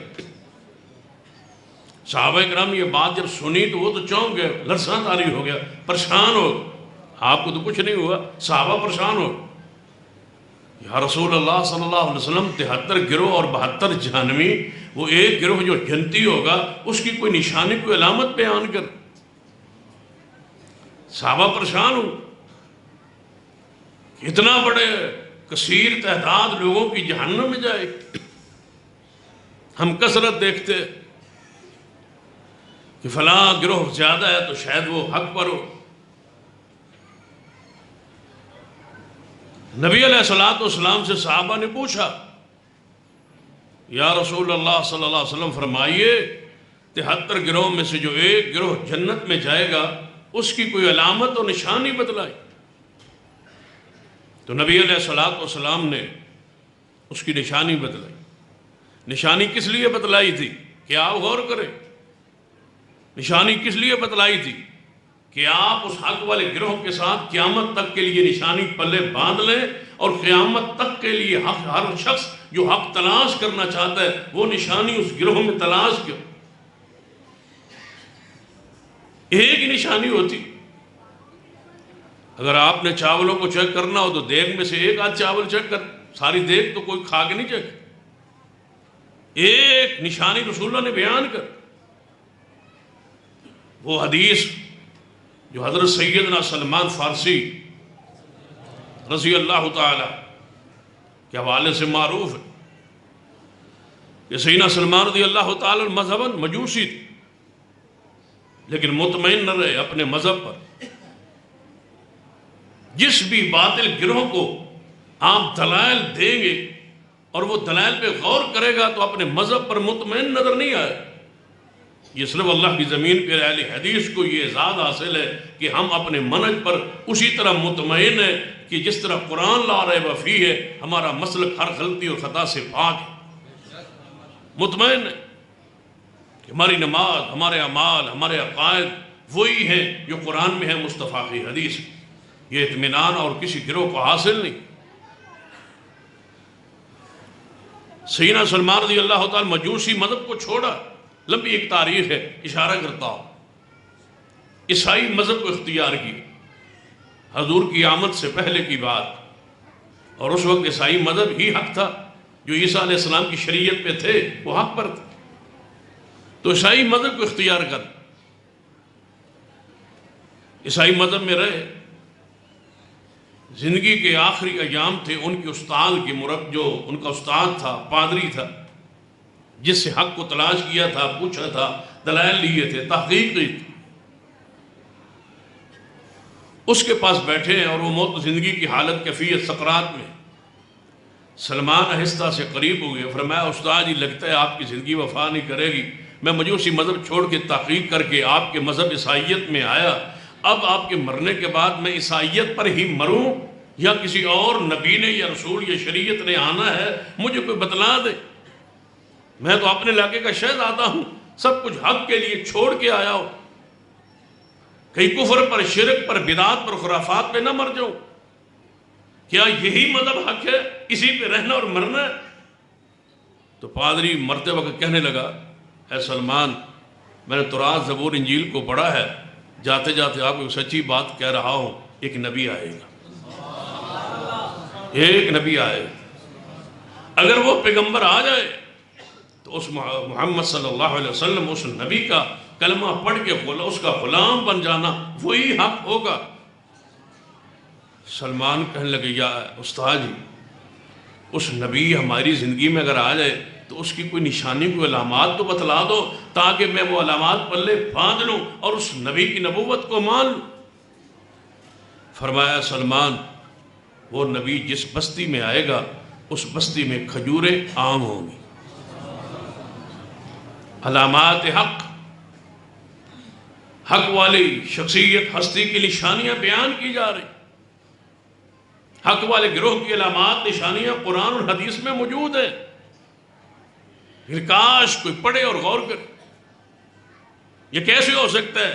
صحابہ کرام یہ بات جب سنی تو وہ تو چونک گئے، لرزاں طاری ہو گیا، پریشان ہو گئے۔ آپ کو تو کچھ نہیں ہوا، صحابہ پریشان ہو گئے۔ یا رسول اللہ صلی اللہ علیہ وسلم 73 گروہ اور 72 جہنمی، وہ ایک گروہ جو جنتی ہوگا اس کی کوئی نشانی کوئی علامت بیان کر۔ صحابہ پریشان ہو، اتنا بڑے کثیر تعداد لوگوں کی جہنم میں جائے۔ ہم کثرت دیکھتے کہ فلاں گروہ زیادہ ہے تو شاید وہ حق پر ہو۔ نبی علیہ السلام سے صحابہ نے پوچھا، یا رسول اللہ صلی اللہ علیہ وسلم فرمائیے 73 گروہ میں سے جو ایک گروہ جنت میں جائے گا اس کی کوئی علامت اور نشانی بتلائی۔ تو نبی علیہ السلام نے اس کی نشانی بتلائی۔ نشانی کس لیے بتلائی تھی کہ آپ غور کریں، نشانی کس لیے بتلائی تھی کہ آپ اس حق والے گروہ کے ساتھ قیامت تک کے لیے نشانی پلے باندھ لیں، اور قیامت تک کے لیے ہر شخص جو حق تلاش کرنا چاہتا ہے وہ نشانی اس گروہ میں تلاش کرے۔ ایک ہی نشانی ہوتی۔ اگر آپ نے چاولوں کو چیک کرنا ہو تو دیگ میں سے ایک آدھ چاول چیک کر، ساری دیگ تو کوئی کھا کے نہیں چیک۔ ایک نشانی رسول اللہ نے بیان کر۔ وہ حدیث جو حضرت سیدنا سلمان فارسی رضی اللہ تعالی کے حوالے سے معروف ہے کہ سیدنا سلمان رضی اللہ تعالی مذہباً مجوسی تھے، لیکن مطمئن نہ رہے اپنے مذہب پر۔ جس بھی باطل گروہ کو آپ دلائل دیں گے اور وہ دلائل پہ غور کرے گا تو اپنے مذہب پر مطمئن نظر نہیں آئے۔ یہ صرف اللہ کی زمین پہ اہل حدیث کو یہ اعزاز حاصل ہے کہ ہم اپنے منہج پر اسی طرح مطمئن ہیں کہ جس طرح قرآن لا ریب فیہ ہے، ہمارا مسلک ہر غلطی اور خطا سے پاک ہے۔ مطمئن ہے کہ ہماری نماز، ہمارے اعمال، ہمارے عقائد وہی ہیں جو قرآن میں ہے، مصطفیٰ کی حدیث۔ یہ اطمینان اور کسی گروہ کو حاصل نہیں۔ سیدنا سلمان رضی اللہ تعالی مجوسی مذہب کو چھوڑا، لمبی ایک تاریخ ہے، اشارہ کرتا ہوں۔ عیسائی مذہب کو اختیار کی، حضور کی آمد سے پہلے کی بات، اور اس وقت عیسائی مذہب ہی حق تھا، جو عیسیٰ علیہ السلام کی شریعت پہ تھے وہ حق پر تھے۔ تو عیسائی مذہب کو اختیار کر عیسائی مذہب میں رہے۔ زندگی کے آخری ایام تھے، ان کے استاد کے جو ان کا استاد تھا، پادری تھا، جس سے حق کو تلاش کیا تھا، پوچھا تھا، دلائل لیے تھے، تحقیق کی تھی، اس کے پاس بیٹھے ہیں اور وہ موت زندگی کی حالت کیفیت سکرات میں۔ سلمان آہستہ سے قریب ہو گئے، فرمایا استاد جی لگتا ہے آپ کی زندگی وفا نہیں کرے گی، میں مجوسی مذہب چھوڑ کے تحقیق کر کے آپ کے مذہب عیسائیت میں آیا، اب آپ کے مرنے کے بعد میں عیسائیت پر ہی مروں یا کسی اور نبی نے یا رسول یا شریعت نے آنا ہے، مجھے کوئی بتلا دے۔ میں تو اپنے علاقے کا شہزادہ ہوں، سب کچھ حق کے لیے چھوڑ کے آیا ہوں، کہیں کفر پر، شرک پر، بدعات پر، خرافات پہ نہ مر جاؤں۔ کیا یہی مذہب حق ہے، اسی پہ رہنا اور مرنا ہے؟ تو پادری مرتے وقت کہنے لگا، اے سلمان، میں نے تورات، زبور، انجیل کو پڑھا ہے، جاتے جاتے آپ کو سچی بات کہہ رہا ہوں، ایک نبی آئے گا، ایک نبی آئے گا۔ اگر وہ پیغمبر آ جائے تو اس محمد صلی اللہ علیہ وسلم، اس نبی کا کلمہ پڑھ کے اس کا غلام بن جانا وہی حق ہوگا۔ سلمان کہنے لگے، یا استاد جی، اس نبی ہماری زندگی میں اگر آ جائے تو اس کی کوئی نشانی، کوئی علامات تو بتلا دو تاکہ میں وہ علامات پلے باندھ لوں اور اس نبی کی نبوت کو مان لوں۔ فرمایا سلمان، وہ نبی جس بستی میں آئے گا اس بستی میں کھجوریں عام ہوں گی. علامات حق، حق والی شخصیت ہستی کی نشانیاں بیان کی جا رہی. حق والے گروہ کی علامات نشانیاں قرآن اور حدیث میں موجود ہیں. کاش کوئی پڑھے اور غور کرے. یہ کیسے ہو سکتا ہے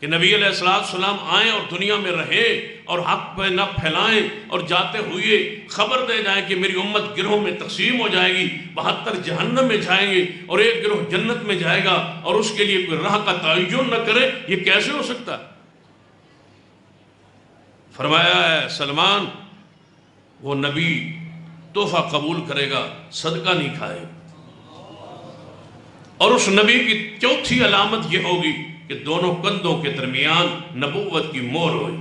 کہ نبی علیہ السلام آئیں اور دنیا میں رہے اور حق پہ نہ پھیلائیں اور جاتے ہوئے خبر دے جائیں کہ میری امت گروہ میں تقسیم ہو جائے گی، 72 جہنم میں جائیں گے اور ایک گروہ جنت میں جائے گا، اور اس کے لیے کوئی راہ کا تعین نہ کرے؟ یہ کیسے ہو سکتا ہے؟ فرمایا ہے سلمان وہ نبی تحفہ قبول کرے گا، صدقہ نہیں کھائے. اور اس نبی کی چوتھی علامت یہ ہوگی کہ دونوں کندھوں کے درمیان نبوت کی مہر ہوئی.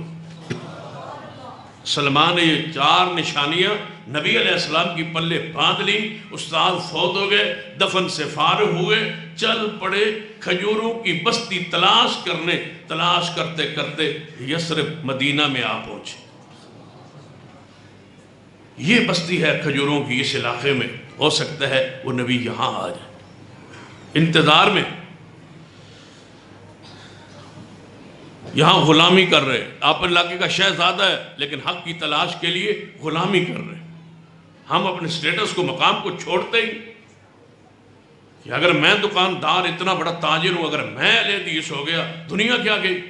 سلمان نے یہ 4 نشانیاں نبی علیہ السلام کی پلے باندھ لی. استاد فوت ہو گئے، دفن سے فارغ ہوئے، چل پڑے کھجوروں کی بستی تلاش کرنے. تلاش کرتے کرتے یثرب مدینہ میں آ پہنچے. یہ بستی ہے کھجوروں کی، اس علاقے میں ہو سکتا ہے وہ نبی یہاں آ جائے. انتظار میں یہاں غلامی کر رہے. آپ علاقے کا شہزادہ ہے لیکن حق کی تلاش کے لیے غلامی کر رہے. ہم اپنے سٹیٹس کو، مقام کو چھوڑتے ہی کہ اگر میں دکاندار اتنا بڑا تاجر ہوں، اگر میں حدیث ہو گیا دنیا کیا گئی.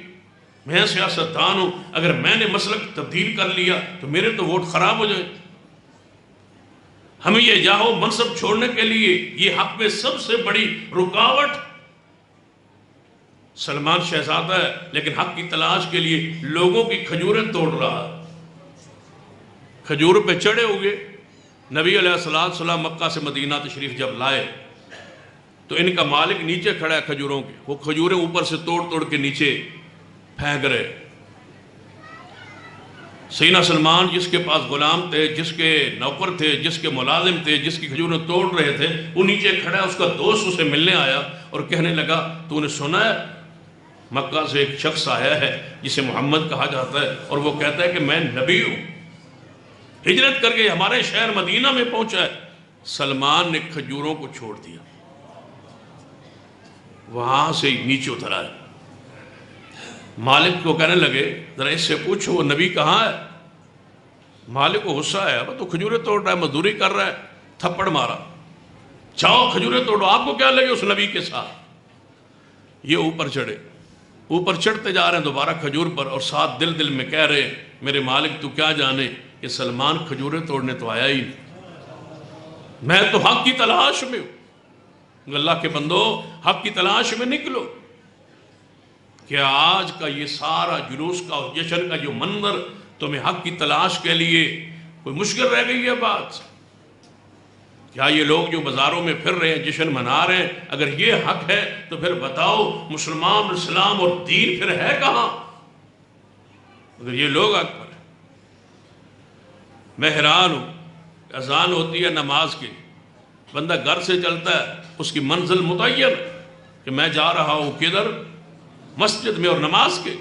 میں سیاستدان ہوں، اگر میں نے مسلک تبدیل کر لیا تو میرے تو ووٹ خراب ہو جائے. ہمیں یہ جاہو منصب چھوڑنے کے لیے یہ حق میں سب سے بڑی رکاوٹ. سلمان شہزادہ ہے لیکن حق کی تلاش کے لیے لوگوں کی کھجوریں توڑ رہا. کھجور پہ چڑھے ہوئے. نبی علیہ السلام مکہ سے مدینہ تشریف جب لائے تو ان کا مالک نیچے کھڑا ہے کھجوروں کے. وہ کھجوریں اوپر سے توڑ توڑ کے نیچے پھینک رہے. سیدنا سلمان جس کے پاس غلام تھے، جس کے نوکر تھے، جس کے ملازم تھے، جس کی کھجوریں توڑ رہے تھے، وہ نیچے کھڑا ہے. اس کا دوست اسے ملنے آیا اور کہنے لگا تو نے سنا ہے مکہ سے ایک شخص آیا ہے جسے محمد کہا جاتا ہے اور وہ کہتا ہے کہ میں نبی ہوں، ہجرت کر کے ہمارے شہر مدینہ میں پہنچا ہے. سلمان نے کھجوروں کو چھوڑ دیا، وہاں سے نیچے اتر آئے. مالک کو کہنے لگے ذرا اس سے پوچھو وہ نبی کہاں ہے. مالک کو غصہ ہے، اب تو کھجوریں توڑ رہا ہے، مزدوری کر رہا ہے. تھپڑ مارا، جاؤ کھجوریں توڑو. آپ کو کیا لگے اس نبی کے ساتھ. یہ اوپر چڑھے، اوپر چڑھتے جا رہے ہیں دوبارہ کھجور پر، اور ساتھ دل دل میں کہہ رہے میرے مالک تو کیا جانے کہ سلمان کھجوریں توڑنے تو آیا ہی نہیں، میں تو حق کی تلاش میں ہوں. اللہ کے بندو حق کی تلاش میں نکلو. کہ آج کا یہ سارا جلوس کا اور جشن کا جو منظر تمہیں حق کی تلاش کے لیے کوئی مشکل رہ گئی ہے بات؟ کیا یہ لوگ جو بازاروں میں پھر رہے ہیں، جشن منا رہے ہیں، اگر یہ حق ہے تو پھر بتاؤ مسلمان، اسلام اور دین پھر ہے کہاں؟ اگر یہ لوگ حق پر ہیں. میں حیران ہوں، اذان ہوتی ہے نماز کی، بندہ گھر سے چلتا ہے، اس کی منزل متعین کہ میں جا رہا ہوں کدھر؟ مسجد میں اور نماز کے.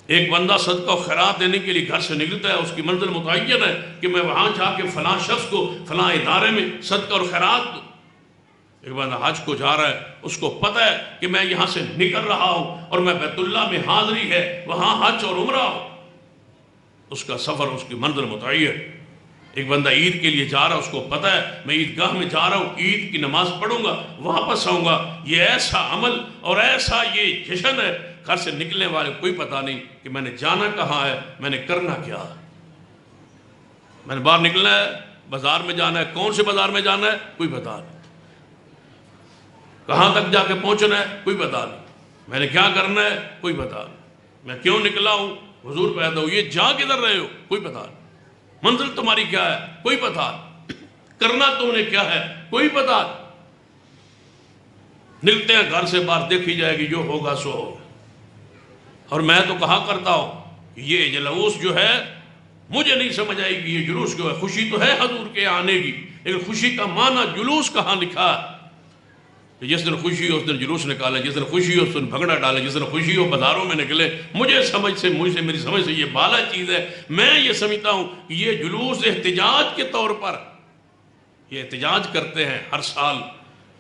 ایک بندہ صدقہ و خیرات دینے کے لیے گھر سے نکلتا ہے، اس کی منزل متعین ہے کہ میں وہاں جا کے فلاں شخص کو فلاں ادارے میں صدقہ اور خیرات دوں. ایک بندہ حج کو جا رہا ہے، اس کو پتہ ہے کہ میں یہاں سے نکل رہا ہوں اور میں بیت اللہ میں حاضری ہے، وہاں حج اور عمرہ ہوں. اس کا سفر، اس کی منزل متعین. ایک بندہ عید کے لیے جا رہا ہے، اس کو پتہ ہے میں عیدگاہ میں جا رہا ہوں، عید کی نماز پڑھوں گا، واپس آؤں گا. یہ ایسا عمل اور ایسا یہ جشن ہے، گھر سے نکلنے والے کوئی پتہ نہیں کہ میں نے جانا کہاں ہے، میں نے کرنا کیا ہے. میں نے باہر نکلنا ہے، بازار میں جانا ہے، کون سے بازار میں جانا ہے کوئی پتہ نہیں، کہاں تک جا کے پہنچنا ہے کوئی پتہ نہیں، میں نے کیا کرنا ہے کوئی پتہ نہیں، میں کیوں نکلا ہوں، حضور پیدا ہو، یہ جا کدھر رہے ہو کوئی پتہ نہیں، منزل تمہاری کیا ہے کوئی پتہ نہیں، کرنا تم نے کیا ہے کوئی پتہ نہیں. نکلتے ہیں گھر سے باہر، دیکھی جائے گی جو ہوگا سو ہوگا. اور میں تو کہا کرتا ہوں یہ جلوس جو ہے مجھے نہیں سمجھ آئی کہ یہ جلوس کیوں ہے. خوشی تو ہے حضور کے آنے کی، لیکن خوشی کا معنی جلوس کہاں لکھا ہے؟ کہ جس دن خوشی ہو اس دن جلوس نکالیں، جس دن خوشی ہو اس دن بھگڑا ڈالیں، جس دن خوشی ہو بازاروں میں نکلیں. میری سمجھ سے یہ بالا چیز ہے. میں یہ سمجھتا ہوں کہ یہ جلوس احتجاج کے طور پر یہ احتجاج کرتے ہیں ہر سال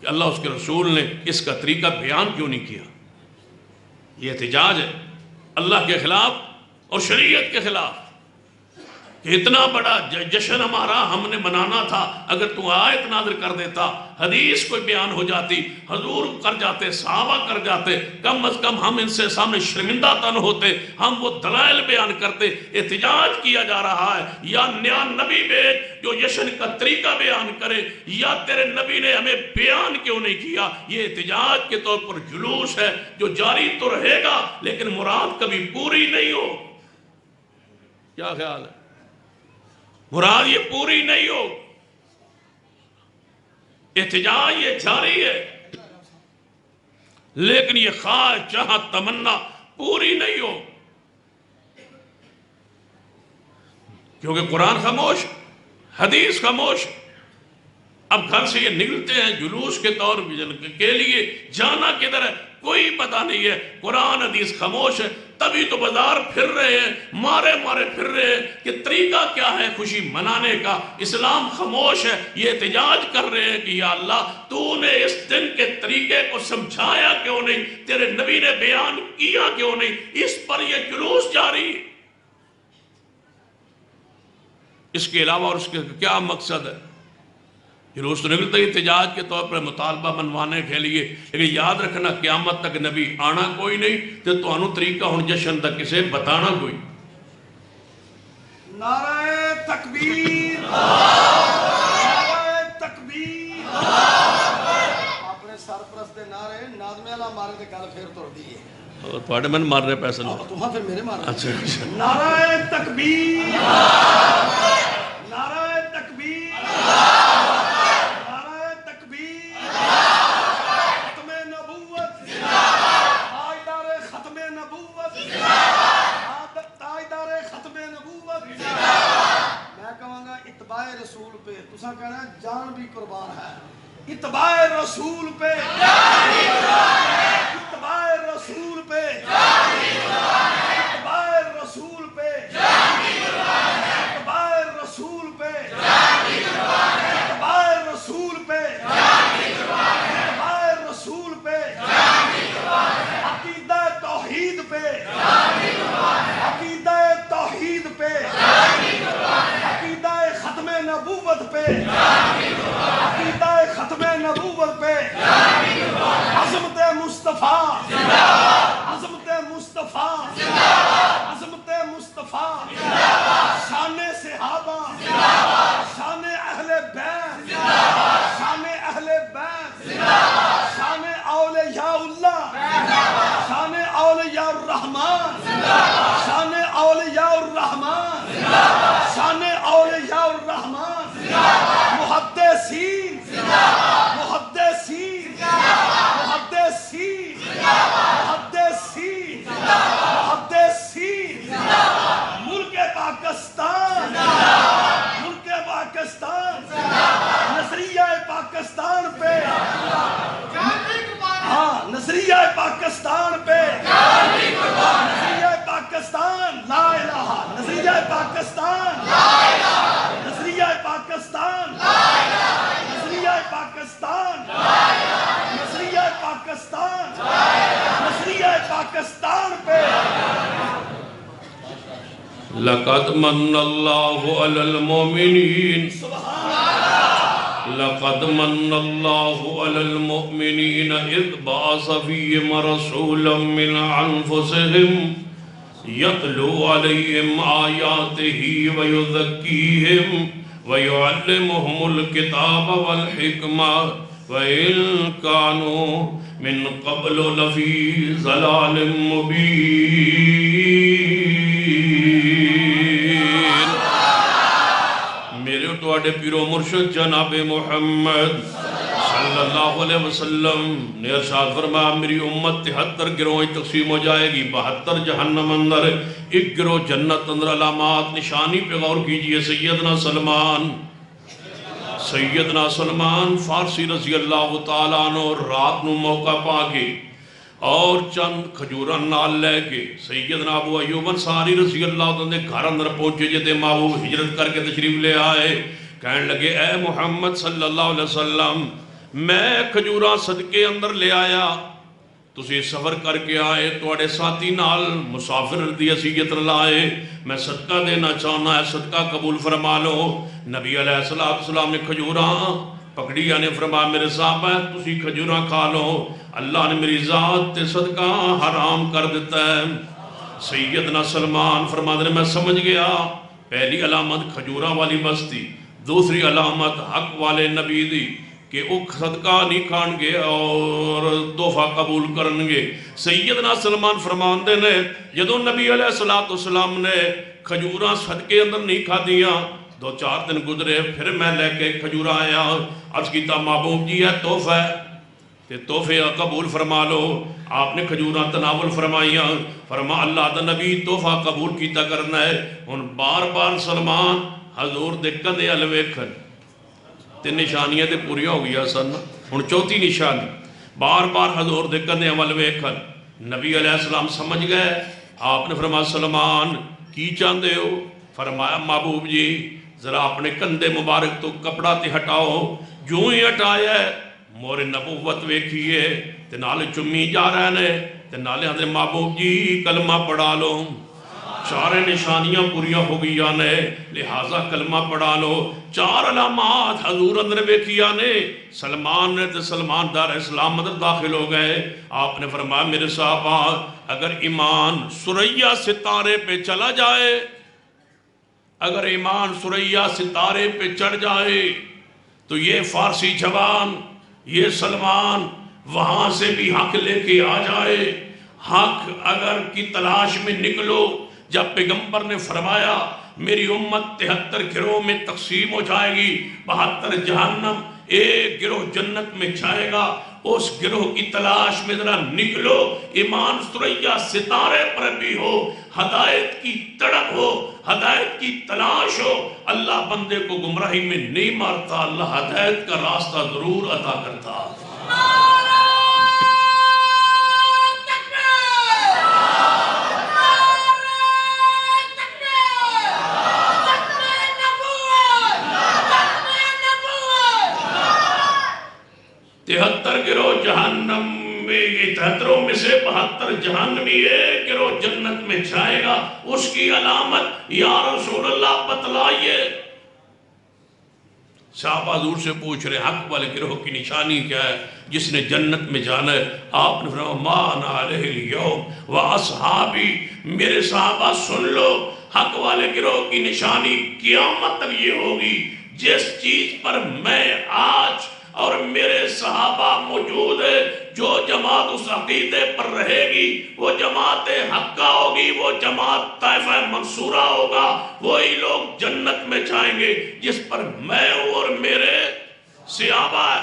کہ اللہ اس کے رسول نے اس کا طریقہ بیان کیوں نہیں کیا. یہ احتجاج ہے اللہ کے خلاف اور شریعت کے خلاف کہ اتنا بڑا جشن ہمارا ہم نے منانا تھا. اگر تو آیت نازل کر دیتا، حدیث کوئی بیان ہو جاتی، حضور کر جاتے، صحابہ کر جاتے، کم از کم ہم ان سے سامنے شرمندہ تن ہوتے، ہم وہ دلائل بیان کرتے. احتجاج کیا جا رہا ہے یا نیا نبی بیچ جو جشن کا طریقہ بیان کرے، یا تیرے نبی نے ہمیں بیان کیوں نہیں کیا. یہ احتجاج کے طور پر جلوس ہے جو جاری تو رہے گا لیکن مراد کبھی پوری نہیں ہو. کیا خیال ہے؟ مراد یہ پوری نہیں ہو. احتجاج یہ جاری ہے لیکن یہ خواہش چاہت تمنا پوری نہیں ہو. کیونکہ قرآن خاموش، حدیث خاموش. اب گھر سے یہ نکلتے ہیں جلوس کے طور کے لیے، جانا کدھر ہے کوئی پتہ نہیں ہے. قرآن حدیث خاموش ہے، تبھی تو بازار پھر رہے ہیں، مارے پھر رہے ہیں کہ طریقہ کیا ہے خوشی منانے کا. اسلام خاموش ہے. یہ احتجاج کر رہے ہیں کہ یا اللہ تو نے اس دن کے طریقے کو سمجھایا کیوں نہیں، تیرے نبی نے بیان کیا کیوں نہیں. اس پر یہ جلوس جاری. اس کے علاوہ اور اس کے کیا مقصد ہے؟ جلوس تو نکلتا ہی احتجاج کے طور پر مطالبہ منوانے کے لیے، لیکن یاد رکھنا قیامت تک نبی آنا کوئی نہیں تو انہوں طریقہ ہوں جشن تک کسے بتانا کوئی. نعرہ تکبیر، نعرہ تکبیر. اپنے سرپرست دے نعرے ناظمے والا مارے تے گل پھر تر دی ہے. اور تھوڑے من مار رہے پیسے نہیں. تمہاں پھر میرے مار. اچھا نعرہ تکبیر، نعرہ تکبیر، نعرہ تکبیر. ختم نبوت، تاجدار ختم نبوت، تاجدار ختم نبوت. میں کہوں گا اتباع رسول پہ، تساں کہنا ہے جان بھی قربان ہے. اتباع رسول پہ، اتباع رسول پہ، اتباع رسول پہ، اتباع رسول پہ، اتباع رسول پہ، اتباع رسول پہ، عقیدہ توحید پہ، عقیدہ توحید پہ، عقیدہ ختم نبوت پہ، عقیدہ ختم نبوت پہ. عظمت مصطفیٰ، عظمت مصطفیٰ، عظمت مصطفیٰ. شان صحابہ، شان اہل بیت، شان اہل بیت، شان اولیاء اللہ، شان اولیاء الرحمن، شان اولیاء الرحمن، شان اولیاء الرحمن. محدثین، محدثین، محدثین، محدثین، محدثین. ملک پاکستان، ملک پاکستان، نظریہ پاکستان پہ، ہاں نظریہ پاکستان پہ، نظریہ پاکستان لا الہ، نظریہ پاکستان لا الہ، نظریہ پاکستان لا الہ، نظریہ پاکستان لا الہ، نظریہ پاکستان لا الہ، نظریہ پاکستان پہ. لقد من اللہ علی المؤمنین، لقد من اللہ علی المؤمنین اذ بعث فیہم رسولا من انفسہم یتلو علیہم آیاتہ ویزکیہم ویعلمہم الکتاب والحکمہ وَإِن كَانُوا مِن قَبْلُ لَفِي ضَلَالٍ مُبِينٍ. میرے اور تواڈے پیرو مرشد جناب محمد صلی اللہ علیہ وسلم نے ارشاد فرمایا میری امت 73 گروہ تقسیم ہو جائے گی، 72 جہنم اندر، ایک گروہ جنت اندر. علامات نشانی پہ غور کیجئے. سیدنا سلمان سیدنا سلمان فارسی رضی اللہ تعالیٰ عنہ رات نو موقع پا کے اور چند کھجوراں نال لے کے سیدنا ابو ایوب انصاری رضی اللہ تعالیٰ نے گھر اندر پہنچے جتے محبوب ہجرت کر کے تشریف لے آئے. کہنے لگے اے محمد صلی اللہ علیہ وسلم میں کھجوراں صدقے اندر لے آیا, تسی سفر کر کے آئے, توڑے ساتھی نال مسافر دی حیثیت لائے, میں صدقہ دینا چاہنا ہے, صدقہ قبول فرما لو. نبی علیہ السلام نے کھجوراں پکڑی, نے فرمایا میرے صاحب ہے تسی کھجوراں کھا لو, اللہ نے میری ذات تے صدقہ حرام کر دیتا ہے. سیدنا سلمان فرماتے ہیں میں سمجھ گیا, پہلی علامت کھجوراں والی بستی, دوسری علامت حق والے نبی دی کہ وہ صدقہ نہیں کھان گے اور تحفہ قبول کرن گے. سیدنا سلمان فرماندے نے جدوں نبی علیہ السلام نے کھجوراں صدقے اندر نہیں کھا دیا, 2-4 دن گزرے, پھر میں لے کے کھجوراں آیا, عرض کیتا محبوب جی ہے تحفہ ہے تے تحفے قبول فرما لو. آپ نے کھجوراں تناول فرمائیاں, فرما اللہ دا نبی تحفہ قبول کیتا کرنا ہے. ہن بار بار سلمان حضور دے کندے ال ویکھن تے نشانیاں تے پوریاں ہو گیا سن. ہن چوتھی نشانی بار بار حضور دے کندے ال ویکھن. نبی علیہ السلام سمجھ گئے. آپ نے فرمایا سلمان کی چاہندے ہو؟ فرمایا محبوب جی ذرا اپنے کندھے مبارک تو کپڑا تے ہٹاؤ. جو ہی ہٹایا ہے مور نبوت ویکھیے تے نالے چمی جا رہے نے تے نالے حضرت محبوب جی کلمہ پڑھا لو. چارے نشانیاں پوریاں ہو گیا نے, لہٰذا کلمہ پڑھا لو. 4 علامات حضور اندر ویکھیا نے. سلمان نے تے سلمان دار اسلام اندر داخل ہو گئے. آپ نے فرمایا میرے صحابہ اگر ایمان ثریا ستارے پہ چلا جائے, اگر ایمان ثریا ستارے پہ چڑھ جائے تو یہ فارسی جوان یہ سلمان وہاں سے بھی حق لے کے آ جائے. حق اگر کی تلاش میں نکلو, جب پیغمبر نے فرمایا میری امت 73 گروہ میں تقسیم ہو جائے گی, 72 جہنم, ایک گروہ جنت میں جائے گا, اس گروہ کی تلاش میں ذرا نکلو. ایمان ثریا ستارے پر بھی ہو, ہدایت کی تڑپ ہو, ہدایت کی تلاش ہو. اللہ بندے کو گمراہی میں نہیں مارتا, اللہ ہدایت کا راستہ ضرور عطا کرتا. تہتر گروہ جہنم میں, 73 میں سے 72 جہنمی, ایک گروہ جنت میں جائے گا. اس کی علامت یا رسول اللہ بتلائیے. صحابہ حضور سے پوچھ رہے حق والے گروہ کی نشانی کیا ہے جس نے جنت میں جانا ہے؟ آپ نے فرمایا ما انا علیہ اليوم و اصحابی, میرے صحابہ سن لو, حق والے گروہ کی نشانی قیامت تک یہ ہوگی جس چیز پر میں آج اور میرے صحابہ موجود ہے, جو جماعت اس عقیدے پر رہے گی وہ جماعت حقہ ہوگی, وہ جماعت طائفہ منصورہ ہوگا, وہی لوگ جنت میں جائیں گے جس پر میں اور میرے صحابہ ہے.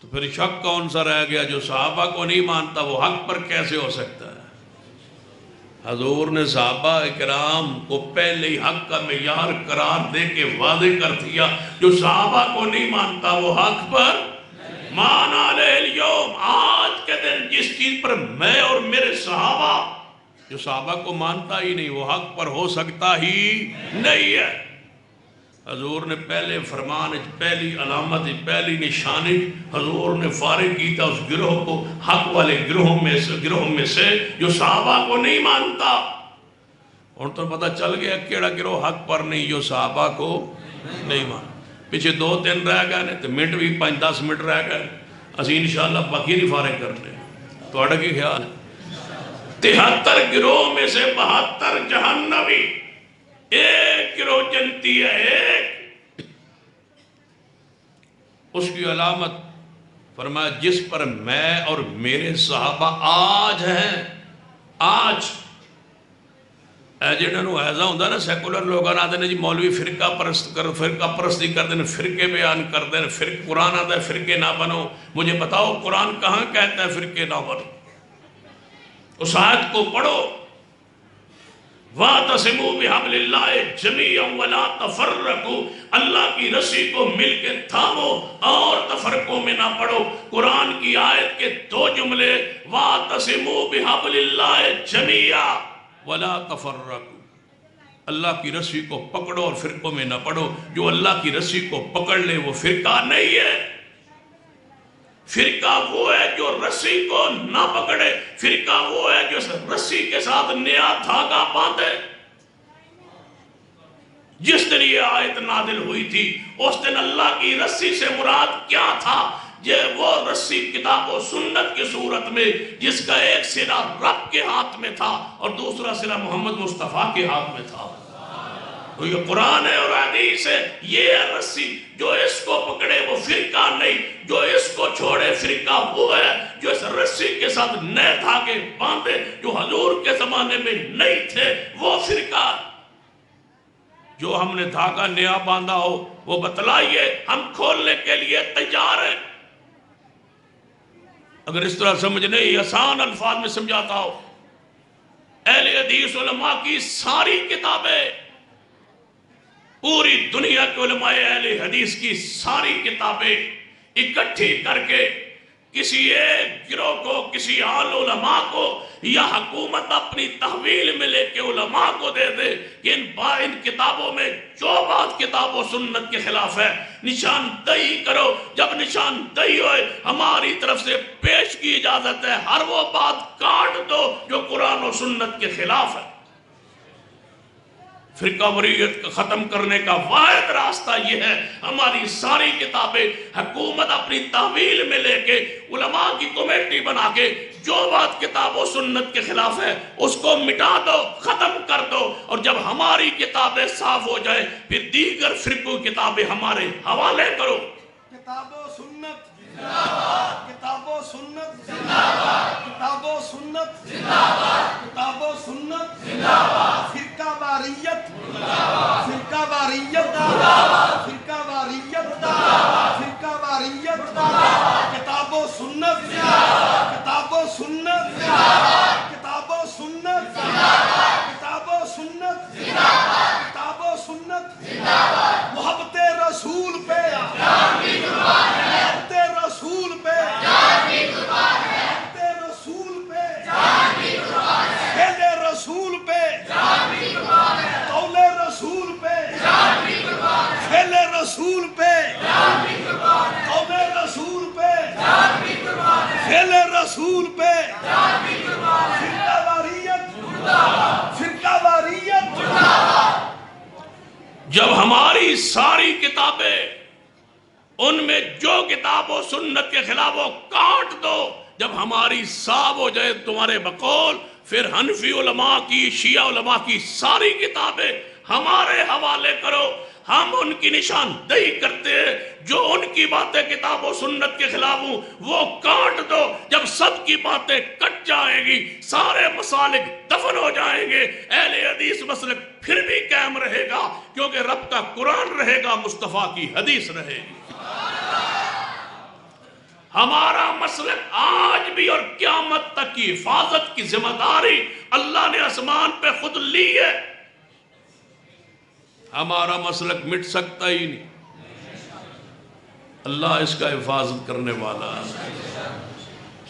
تو پھر شک کون سا رہ گیا؟ جو صحابہ کو نہیں مانتا وہ حق پر کیسے ہو سکتا ہے؟ حضور نے صحابہ اکرام کو پہلے ہی حق کا معیار قرار دے کے واضح کر دیا. جو صحابہ کو نہیں مانتا وہ حق پر مان علیہ اليوم, آج کے دن جس چیز پر میں اور میرے صحابہ, جو صحابہ کو مانتا ہی نہیں وہ حق پر ہو سکتا ہی نہیں ہے. حضور نے پہلے فرمان, پہلی علامت, پہلی نشانی حضور نے فارغ کی تھا اس گروہ کو, حق والے گروہ میں سے جو صحابہ کو نہیں مانتا. اور تو پتہ چل گیا کیڑا گروہ حق پر نہیں, جو صحابہ کو نہیں مانتا. پیچھے 2 دن رہ گئے تو منٹ بھی 5-10 منٹ رہ گئے, اسی انشاءاللہ باقی نہیں فارغ کرنے. تو اڑا کی خیال ہے 73 گروہ میں سے 72 جہنمی, ایک گروہ جنتی ہے. ایک اس کی علامت فرمایا جس پر میں اور میرے صحابہ آج ہیں. آج جنہوں نے ایسا ہوتا ہے نا, سیکولر لوگ آتے ہیں جی مولوی فرقہ پرستی کرتے ہیں, فرقے بیان کرتے ہیں, قرآن آتا ہے فرقے نہ بنو. مجھے بتاؤ قرآن کہاں کہتا ہے فرقے نہ بنو؟ اس آیت کو پڑھو. وَاعْتَصِمُوا بِحَبْلِ اللَّهِ جَمِيعًا وَلَا تَفَرَّقُوا، اللہ کی رسی کو مل کے تھامو اور تفرقوں میں نہ پڑو۔ قرآن کی آیت کے دو جملے، وَاعْتَصِمُوا بِحَبْلِ اللَّهِ جَمِيعًا وَلَا تَفَرَّقُوا، اللہ کی رسی کو پکڑو اور فرقوں میں نہ پڑو۔ جو اللہ کی رسی کو پکڑ لے وہ فرقہ نہیں ہے۔ فرقہ وہ ہے جو رسی کو نہ پکڑے، فرقہ وہ ہے جو رسی کے ساتھ نیا دھاگا باندھے۔ جس دن یہ آیت نازل ہوئی تھی اس دن اللہ کی رسی سے مراد کیا تھا؟ یہ وہ رسی کتاب و سنت کی صورت میں جس کا ایک سرا رب کے ہاتھ میں تھا اور دوسرا سرا محمد مصطفیٰ کے ہاتھ میں تھا۔ تو یہ قرآن ہے اور حدیث ہے، یہ ہے رسی۔ جو اس کو پکڑے وہ فرقہ نہیں، جو اس کو چھوڑے فرقہ وہ ہے جو اس رسی کے ساتھ نئے دھاگے باندھے جو حضور کے زمانے میں نہیں تھے، وہ فرقہ۔ جو ہم نے دھاگا نیا باندھا ہو وہ بتلائیے، ہم کھولنے کے لیے تیار ہیں۔ اگر اس طرح سمجھنے یہ آسان الفاظ میں سمجھاتا ہو، اہل حدیث علماء کی ساری کتابیں، پوری دنیا کے علماء اہل حدیث کی ساری کتابیں اکٹھی کر کے کسی ایک گروہ کو، کسی عال علماء کو یا حکومت اپنی تحویل میں لے کے علماء کو دے دے کہ ان کتابوں میں جو بات کتاب و سنت کے خلاف ہے نشاندہی کرو۔ جب نشاندہی ہوئے ہماری طرف سے پیش کی اجازت ہے، ہر وہ بات کاٹ دو جو قرآن و سنت کے خلاف ہے۔ فرقہ واریت کو ختم کرنے کا واحد راستہ یہ ہے، ہماری ساری کتابیں حکومت اپنی تحویل میں لے کے علماء کی کمیٹی بنا کے جو بات کتاب و سنت کے خلاف ہے اس کو مٹا دو، ختم کر دو، اور جب ہماری کتابیں صاف ہو جائے پھر دیگر فرقوں کی کتابیں ہمارے حوالے کرو۔ کتاب و سنت زندہ باد، کتاب و سنت زندہ باد، کتاب و سنت زندہ باد، کتاب و سنت زندہ باد، فرقہ واریت زندہ باد، فرقہ واریت زندہ باد، فرقہ واریت زندہ باد، فرقہ واریت زندہ باد، کتاب و سنت زندہ باد، کتاب و سنت زندہ باد، کتاب و سنت زندہ باد، کتاب و سنت زندہ باد، کتاب و سنت زندہ باد، محبت رسول پہ محبت رسول پہ محبت رسول پہ فعل رسول پہ قول رسول پہ فعل رسول پہ قول رسول پہ فعل رسول پہ فرقہ واریت فرقہ واریت۔ جب ہماری ساری کتابیں ان میں جو کتاب و سنت کے خلاف وہ کاٹ دو، جب ہماری صاف ہو جائے تمہارے بقول، پھر حنفی علماء کی، شیعہ علماء کی ساری کتابیں ہمارے حوالے کرو۔ ہم ان کی نشاندہی کرتے ہیں، جو ان کی باتیں کتاب و سنت کے خلاف ہوں وہ کاٹ دو۔ جب سب کی باتیں کٹ جائیں گی سارے مسالک دفن ہو جائیں گے، اہل حدیث مسلک پھر بھی قائم رہے گا، کیونکہ رب کا قرآن رہے گا، مصطفیٰ کی حدیث رہے گی۔ ہمارا مسلک آج بھی اور قیامت تک کی حفاظت کی ذمہ داری اللہ نے آسمان پہ خود لی ہے۔ ہمارا مسلک مٹ سکتا ہی نہیں، اللہ اس کا حفاظت کرنے والا ہے۔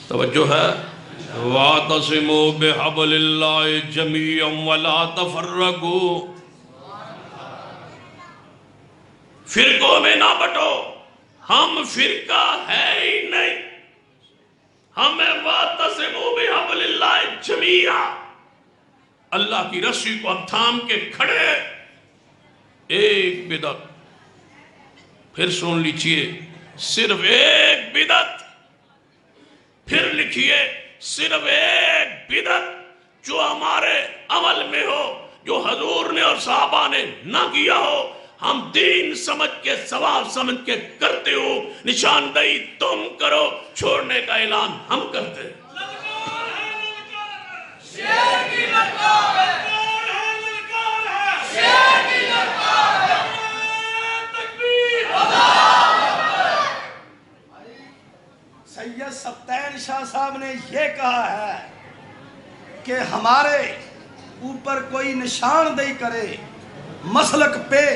توجہ ہے، وَاعْتَصِمُوا بِحَبْلِ اللَّهِ جَمِيعًا وَلَا تَفَرَّقُوا، فرقوں میں نہ بٹو، ہم فرقہ ہے ہی نہیں، ہمیں وَاعْتَصِمُوا بِحَبْلِ اللَّهِ جَمِيعًا، اللہ کی رسی کو ہم تھام کے کھڑے۔ ایک بدعت، پھر سن لیجئے، صرف ایک بدعت، پھر لکھیے صرف ایک بدعت جو ہمارے عمل میں ہو، جو حضور نے اور صحابہ نے نہ کیا ہو، ہم دین سمجھ کے ثواب سمجھ کے کرتے ہو، نشاندہی تم کرو، چھوڑنے کا اعلان ہم کرتے ہیں۔ سید سبطین شاہ صاحب نے یہ کہا ہے کہ ہمارے اوپر کوئی نشاندہی کرے مسلک پہ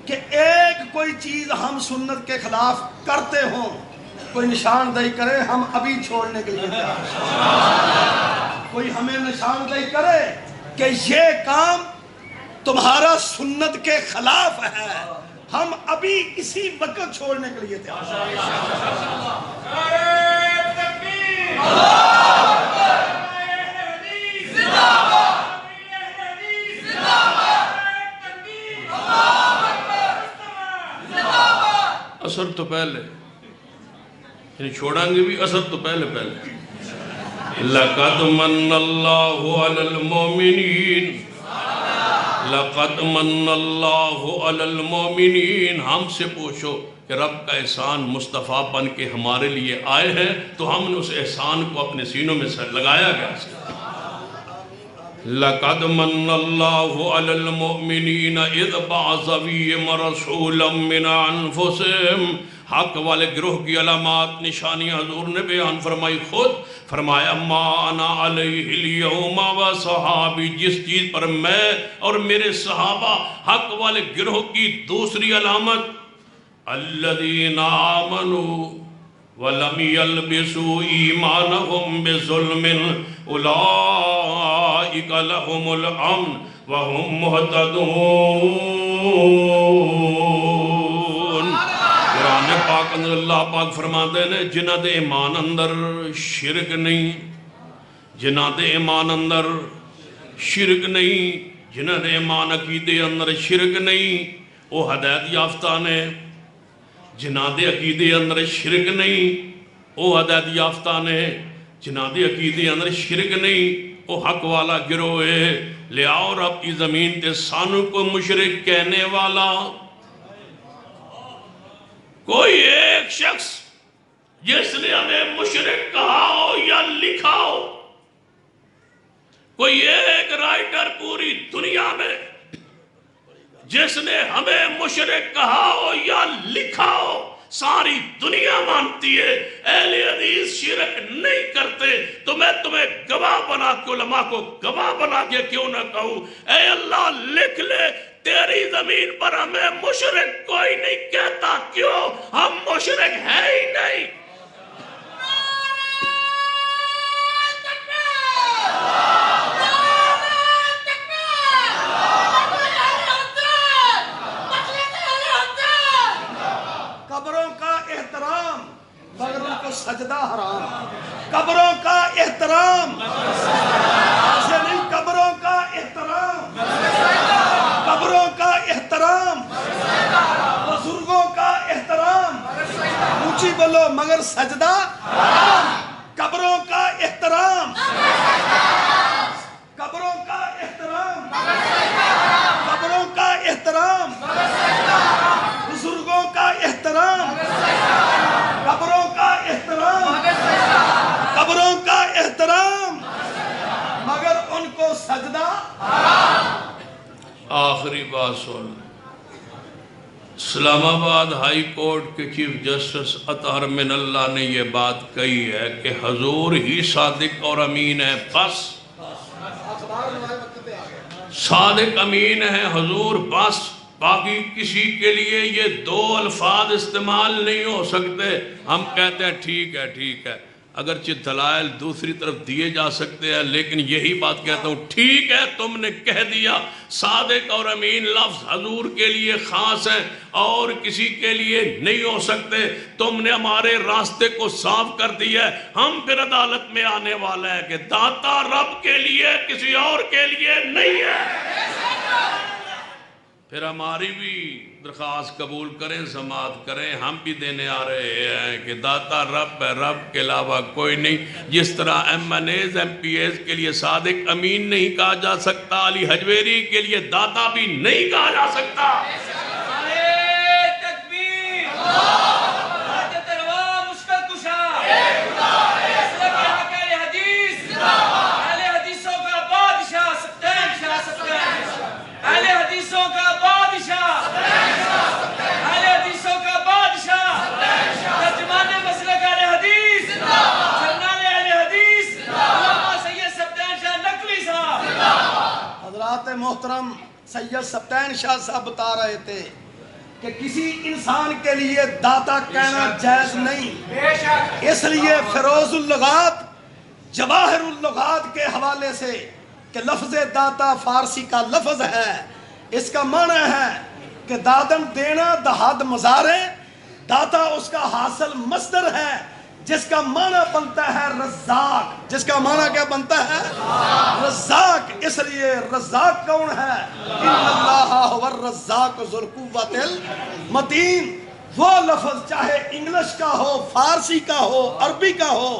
کہ ایک کوئی چیز ہم سنت کے خلاف کرتے ہوں، کوئی نشاندہی کرے، ہم ابھی چھوڑنے کے لیے تیار ہیں۔ کوئی ہمیں نشاندہی کرے کہ یہ کام تمہارا سنت کے خلاف ہے، ہم ابھی اسی وقت چھوڑنے کے لیے تیار ہیں۔ اثر تو پہلے، یعنی چھوڑیں گے بھی اثر تو پہلے لَقَدْ مَنَّ اللَّهُ عَلَى الْمُؤْمِنِينَ، لَقَدْ مَنَّ اللَّهُ عَلَى الْمُؤْمِنِينَ۔ ہم سے پوچھو کہ رب کا احسان مصطفیٰ بن کے ہمارے لیے آئے ہیں تو ہم نے اس احسان کو اپنے سینوں میں سے لگایا گیا۔ لَقَدْ مَنَّ اللَّهُ عَلَى الْمُؤْمِنِينَ إِذْ بَعَثَ فِيهِمْ رَسُولًا مِّنْ أَنفُسِهِمْ۔ حق والے گروہ کی علامات نشانیاں حضور نے بیان فرمائی، خود فرمایا مَا أَنَا عَلَيْهِ الْيَوْمَ وَصَحَابِي، جس چیز پر میں اور میرے صحابہ، حق والے گروہ کی دوسری علامت الَّذِينَ آمَنُوا وَلَمْ يَلْبِسُوا إِيمَانَهُمْ بِظُلْمٍ أُولَئِكَ لَهُمُ الْأَمْنُ وَهُمْ مُهْتَدُونَ۔ قرآن پاک اندر اللہ پاک فرماتے ہیں جنہ دے ایمان اندر شرک نہیں، جنہ دے ایمان اندر شرک نہیں، جنہ دے ایمان عقیدے اندر شرک نہیں، وہ ہدایت یافتہ نے۔ جنہ دے عقیدے اندر شرک نہیں وہ ہدایت یافتہ نے، جنہ دے عقیدے اندر شرک نہیں وہ حق والا گروہ ہے۔ لے آؤ رب کی زمین تے سانو کو مشرک کہنے والا کوئی ایک شخص جس نے ہمیں مشرک کہا ہو یا لکھا ہو، کوئی ایک رائٹر پوری دنیا میں جس نے ہمیں مشرک کہا ہو یا لکھا ہو، ساری دنیا مانتی ہے اہل حدیث شرک نہیں کرتے، تو میں تمہیں گواہ بنا کے علماء کو گواہ بنا کے کیوں نہ کہوں اے اللہ لکھ لے تیری زمین پر ہمیں مشرک کوئی نہیں کہتا، کیوں؟ ہم مشرک ہے ہی نہیں۔ قبروں کا احترام مگر ان کو سجدہ حرام، قبروں کا احترام ایسے نہیں، قبروں کا احترام، قبروں کا احترام، بزرگوں کا احترام، اونچی بولو مگر سجدہ حرام، قبروں کا احترام، قبروں کا احترام، قبروں کا احترام، بزرگوں کا احترام، قبروں کا احترام، قبروں کا احترام مگر ان کو سجدہ حرام۔ آخری بات سن، اسلام آباد ہائی کورٹ کے چیف جسٹس اطہر من اللہ نے یہ بات کہی ہے کہ حضور ہی صادق اور امین ہے، بس صادق امین ہے حضور، بس باقی کسی کے لیے یہ دو الفاظ استعمال نہیں ہو سکتے۔ ہم کہتے ہیں ٹھیک ہے ٹھیک ہے، اگرچہ دلائل دوسری طرف دیے جا سکتے ہیں، لیکن یہی بات کہتا ہوں ٹھیک ہے تم نے کہہ دیا صادق اور امین لفظ حضور کے لیے خاص ہیں اور کسی کے لیے نہیں ہو سکتے، تم نے ہمارے راستے کو صاف کر دیا ہے، ہم پھر عدالت میں آنے والا ہے کہ داتا رب کے لیے کسی اور کے لیے نہیں ہے۔ پھر ہماری بھی درخواست قبول کریں، سماعت کریں، ہم بھی دینے آ رہے ہیں کہ داتا رب ہے، رب کے علاوہ کوئی نہیں۔ جس طرح M N As M P As کے لیے صادق امین نہیں کہا جا سکتا، علی حجویری کے لیے داتا بھی نہیں کہا جا سکتا۔ محترم سید سبطین شاہ صاحب بتا رہے تھے کہ کسی انسان کے لیے داتا کہنا جائز نہیں، اس لیے فیروز اللغات جواہر اللغات کے حوالے سے کہ لفظ داتا فارسی کا لفظ ہے، اس کا معنی ہے کہ دادن دینا دہاد مزارے، داتا اس کا حاصل مصدر ہے جس کا معنی بنتا ہے رزاق، جس کا معنی کیا بنتا ہے؟ رزاق۔ اس لیے رزاق کون ہے؟ ان اللہ هو الرزاق ذو القوۃ المتین۔ وہ لفظ چاہے انگلش کا ہو، فارسی کا ہو، عربی کا ہو،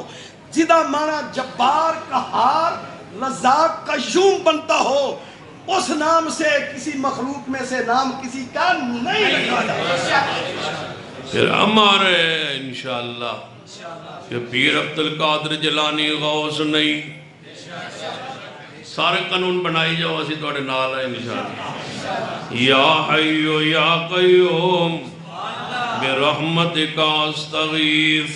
جدا معنی جبار، قہار، رزاق، قیوم بنتا ہو، اس نام سے کسی مخلوق میں سے نام کسی کا نہیں رکھا جاتا۔ پھر ہمارے انشاءاللہ کہ پیر عبد القادر جیلانی غوث نہیں، سارے قانون بنائی جاؤ، اسی توڑے نال ہے انشاءاللہ۔ یا حیو یا قیوم برحمتک استغیث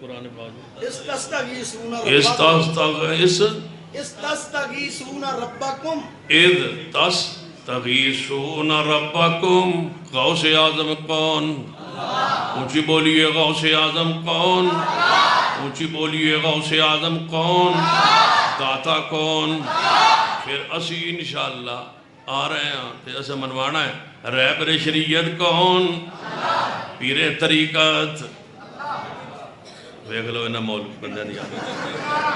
قرآن پاک استستغیثون ربکم اذ تستغیثون ربکم۔ غوث اعظم کون؟ اونچی بولیے غوث اعظم کون؟ اونچی بولیے غوث اعظم کون؟ داتا کون؟ پھر اسی انشاءاللہ آ رہے ہیں پھر اسے منوانا ہے رہبر شریعت کون؟ پیر طریقت، دیکھ لو انہا مولوی بندہ نہیں آگا،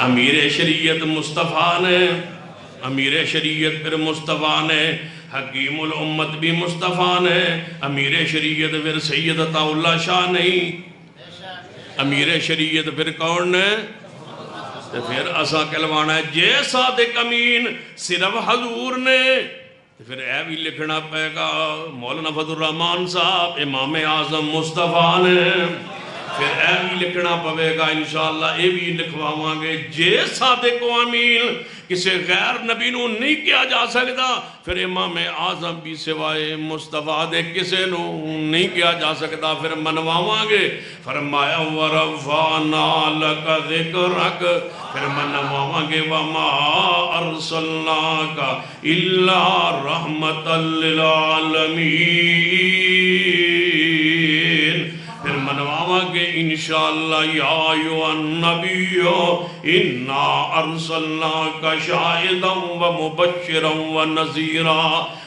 امیر شریعت مصطفیٰ نے، امیر شریعت پھر مصطفیٰ نے، حکیم الامت بھی مصطفیٰ نے، امیر شریعت پھر سید عطا اللہ شاہ نہیں، امیر شریعت پھر کون نے؟ تو پھر اسا کلوانا ہے جے صادق امین صرف حضور نے، تو پھر اے بھی لکھنا پے گا مولانا فضل الرحمن صاحب امام اعظم مصطفیٰ نے، پھر اے بھی لکھنا پوے گا انشاءاللہ اے بھی لکھواواں گے جے صادق و امین کسے غیر نبی نو نہیں کیا جا سکتا، پھر امام اعظم بھی سوائے مصطفیٰ دے کسے نو نہیں کیا جا سکتا، پھر منواواں گے۔ فرمایا ورفعنا لک ذکرک، پھر منواواں گے وما ارسلناک الا رحمت للعالمین، پھر منواواں گے انشاءاللہ یا ایھا النبی انا ارسلناک شاہدا ومبشرا ونذیرا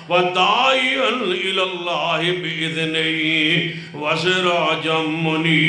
وداعیا الی اللہ باذنہ وسراجا منیرا۔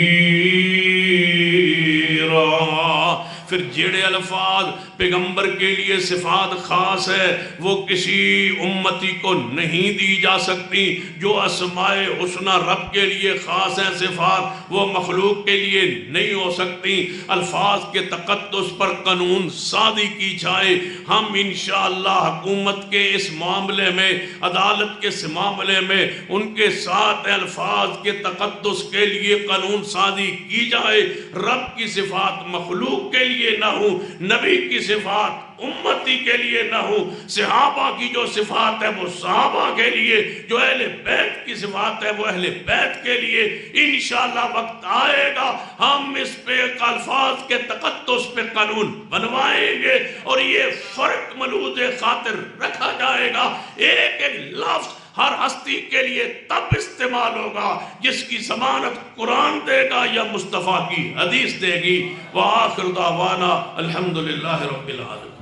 پھر جڑے الفاظ پیغمبر کے لیے صفات خاص ہے وہ کسی امتی کو نہیں دی جا سکتی، جو اسماء حسنہ رب کے لیے خاص ہیں صفات وہ مخلوق کے لیے نہیں ہو سکتی۔ الفاظ کے تقدس پر قانون سازی کی جائے، ہم انشاءاللہ حکومت کے اس معاملے میں، عدالت کے اس معاملے میں ان کے ساتھ الفاظ کے تقدس کے لیے قانون سازی کی جائے۔ رب کی صفات مخلوق کے لیے نہ ہوں، نبی کی صفات امتی کے لیے نہ ہوں، صحابہ کی جو صفات ہے وہ صحابہ کے لیے، جو اہل بیت کی صفات ہے وہ اہل بیت کے لیے۔ انشاءاللہ وقت آئے گا ہم اس پہ الفاظ کے تقدس پہ قانون بنوائیں گے، اور یہ فرق ملحوظ خاطر رکھا جائے گا، ایک ایک لفظ ہر ہستی کے لیے تب استعمال ہوگا جس کی ضمانت قرآن دے گا یا مصطفیٰ کی حدیث دے گی۔ وآخر دعوانا الحمدللہ رب العالمین۔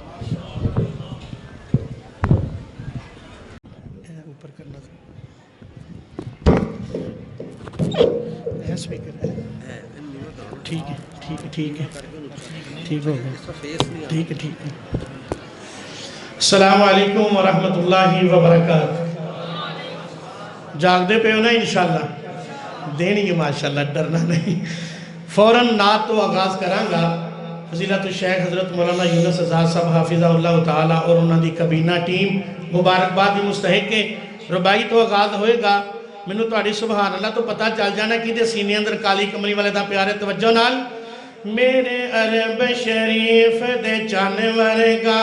اوپر کرنا سپیکر ہے، ٹھیک ہے ٹھیک ہے ٹھیک ہے ٹھیک ہو گیا، ٹھیک ہے ٹھیک ہے۔ السلام علیکم ورحمۃ اللہ وبرکاتہ۔ جاگ دے پہ ہو نا انشاءاللہ، دینی گے ماشاءاللہ، ڈرنا نہیں۔ فوراً نعت تو آغاز کروں گا۔ فضیلت الشیخ حضرت مولانا یونس آزاد صاحب حافظہ اللہ تعالیٰ اور انہوں دی کابینہ ٹیم مبارکباد دی مستحق کے ربائی تو آغاز ہوئے گا۔ منو تواڈی سبحان اللہ تو پتہ چل جانا کہ دے سینے اندر کالی کملی والے دا پیارے توجہ نال میرے عرب شریف دے جانور گا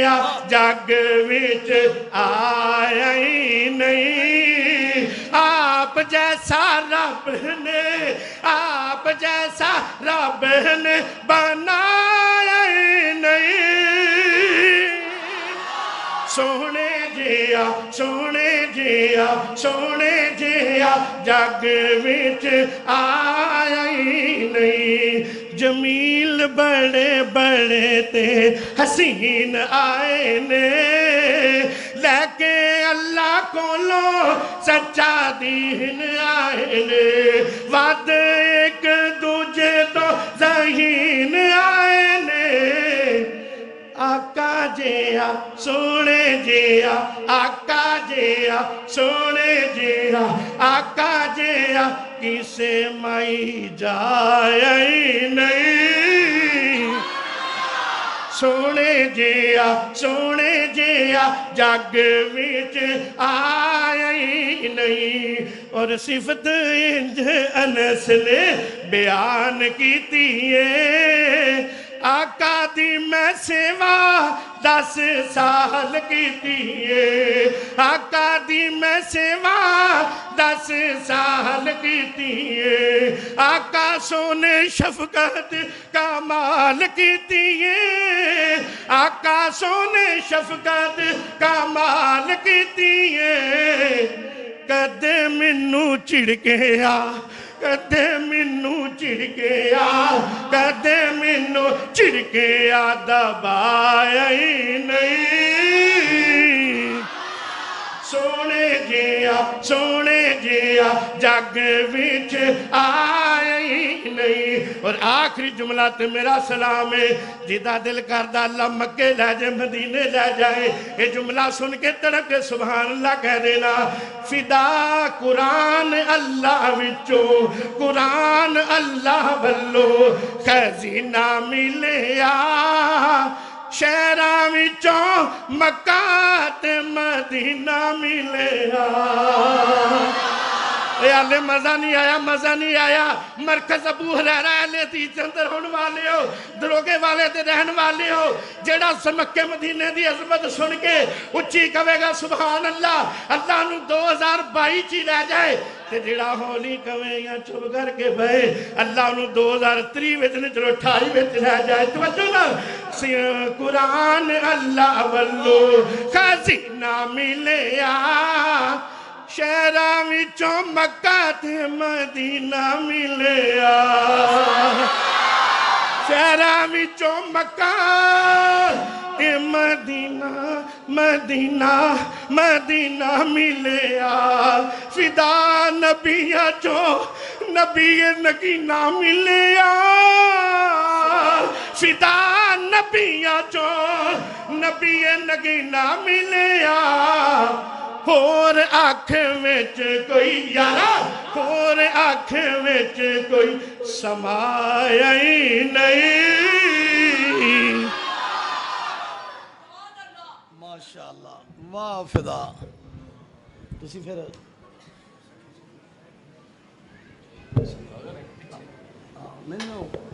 جیا جگ وچ آیا ہی نہیں آپ جیسا رب نے آپ جیسا رب نے بنایا ہی نہیں سونے جیا سونے جیا سونے جیا جگ وچ آیا ہی نہیں جمیل بڑے بڑے تے حسین آئے نے لے کے اللہ کولوں سچا دین آئے نے ود ایک دوجے تو ذہین آئے نے آقا جیا سونے جیا آقا جیا سونے جیا آقا جیا کسے مائی جایا ہی نہیں سونے جیا جگ وچ آیا ہی نہیں اور صفت انج انس نے بیان کیتی ہے آقا دی میں سیوا 10 سال کیتی ہے آقا دی میں سیوا 10 سال کیتی ہے آقا سونے شفقت کمال کیتی ہے آقا سونے شفقت کمال کیتی ہے کدے مینوں چڑکیا کدے مینوں چڑکیا کدے مینوں چڑکیا دبایا ہی نہیں سونے جیا جگ وچ آیا ہی نہیں اور آخری جملہ تے میرا سلام ہے جدا دل کردہ اللہ مکے لے جائے مدینے لے جائے یہ جملہ سن کے تڑپ کے سبحان اللہ کہہ دینا فدا قرآن اللہ وچو قرآن اللہ بلو خزینہ ملیا شہراں وچوں مکہ تے مدینہ ملیا اے آلے مزہ نہیں آیا مرکز ابو حریرہ اہل حدیث اندر ہونے والے ہو دروگے والے دے رہن والے ہو جیڑا مکے مدینے دی عظمت سن کے اچھی کہے گا سبحان اللہ اللہ نو 2022 چی لے جائے تے جیڑا ہولی کہے یا چھپ کر کے بھئے اللہ نو 2023 وچ نے چلو 28 وچ لے جائے توجہ نا قرآن اللہ واللو خزینہ ملیا شہراں وچوں مکہ تے مدینہ ملیا شہراں وچوں مکہ تے مدینہ ملیا فدا نبیاں چوں نبی نگینہ ملیا فدا نبیاں چوں نبی نگینہ ملیا اور آنکھ وچ کوئی یارا اور آنکھ وچ کوئی سمایا ہی نہیں ماشاءاللہ واہ فدا تسی پھر نہیں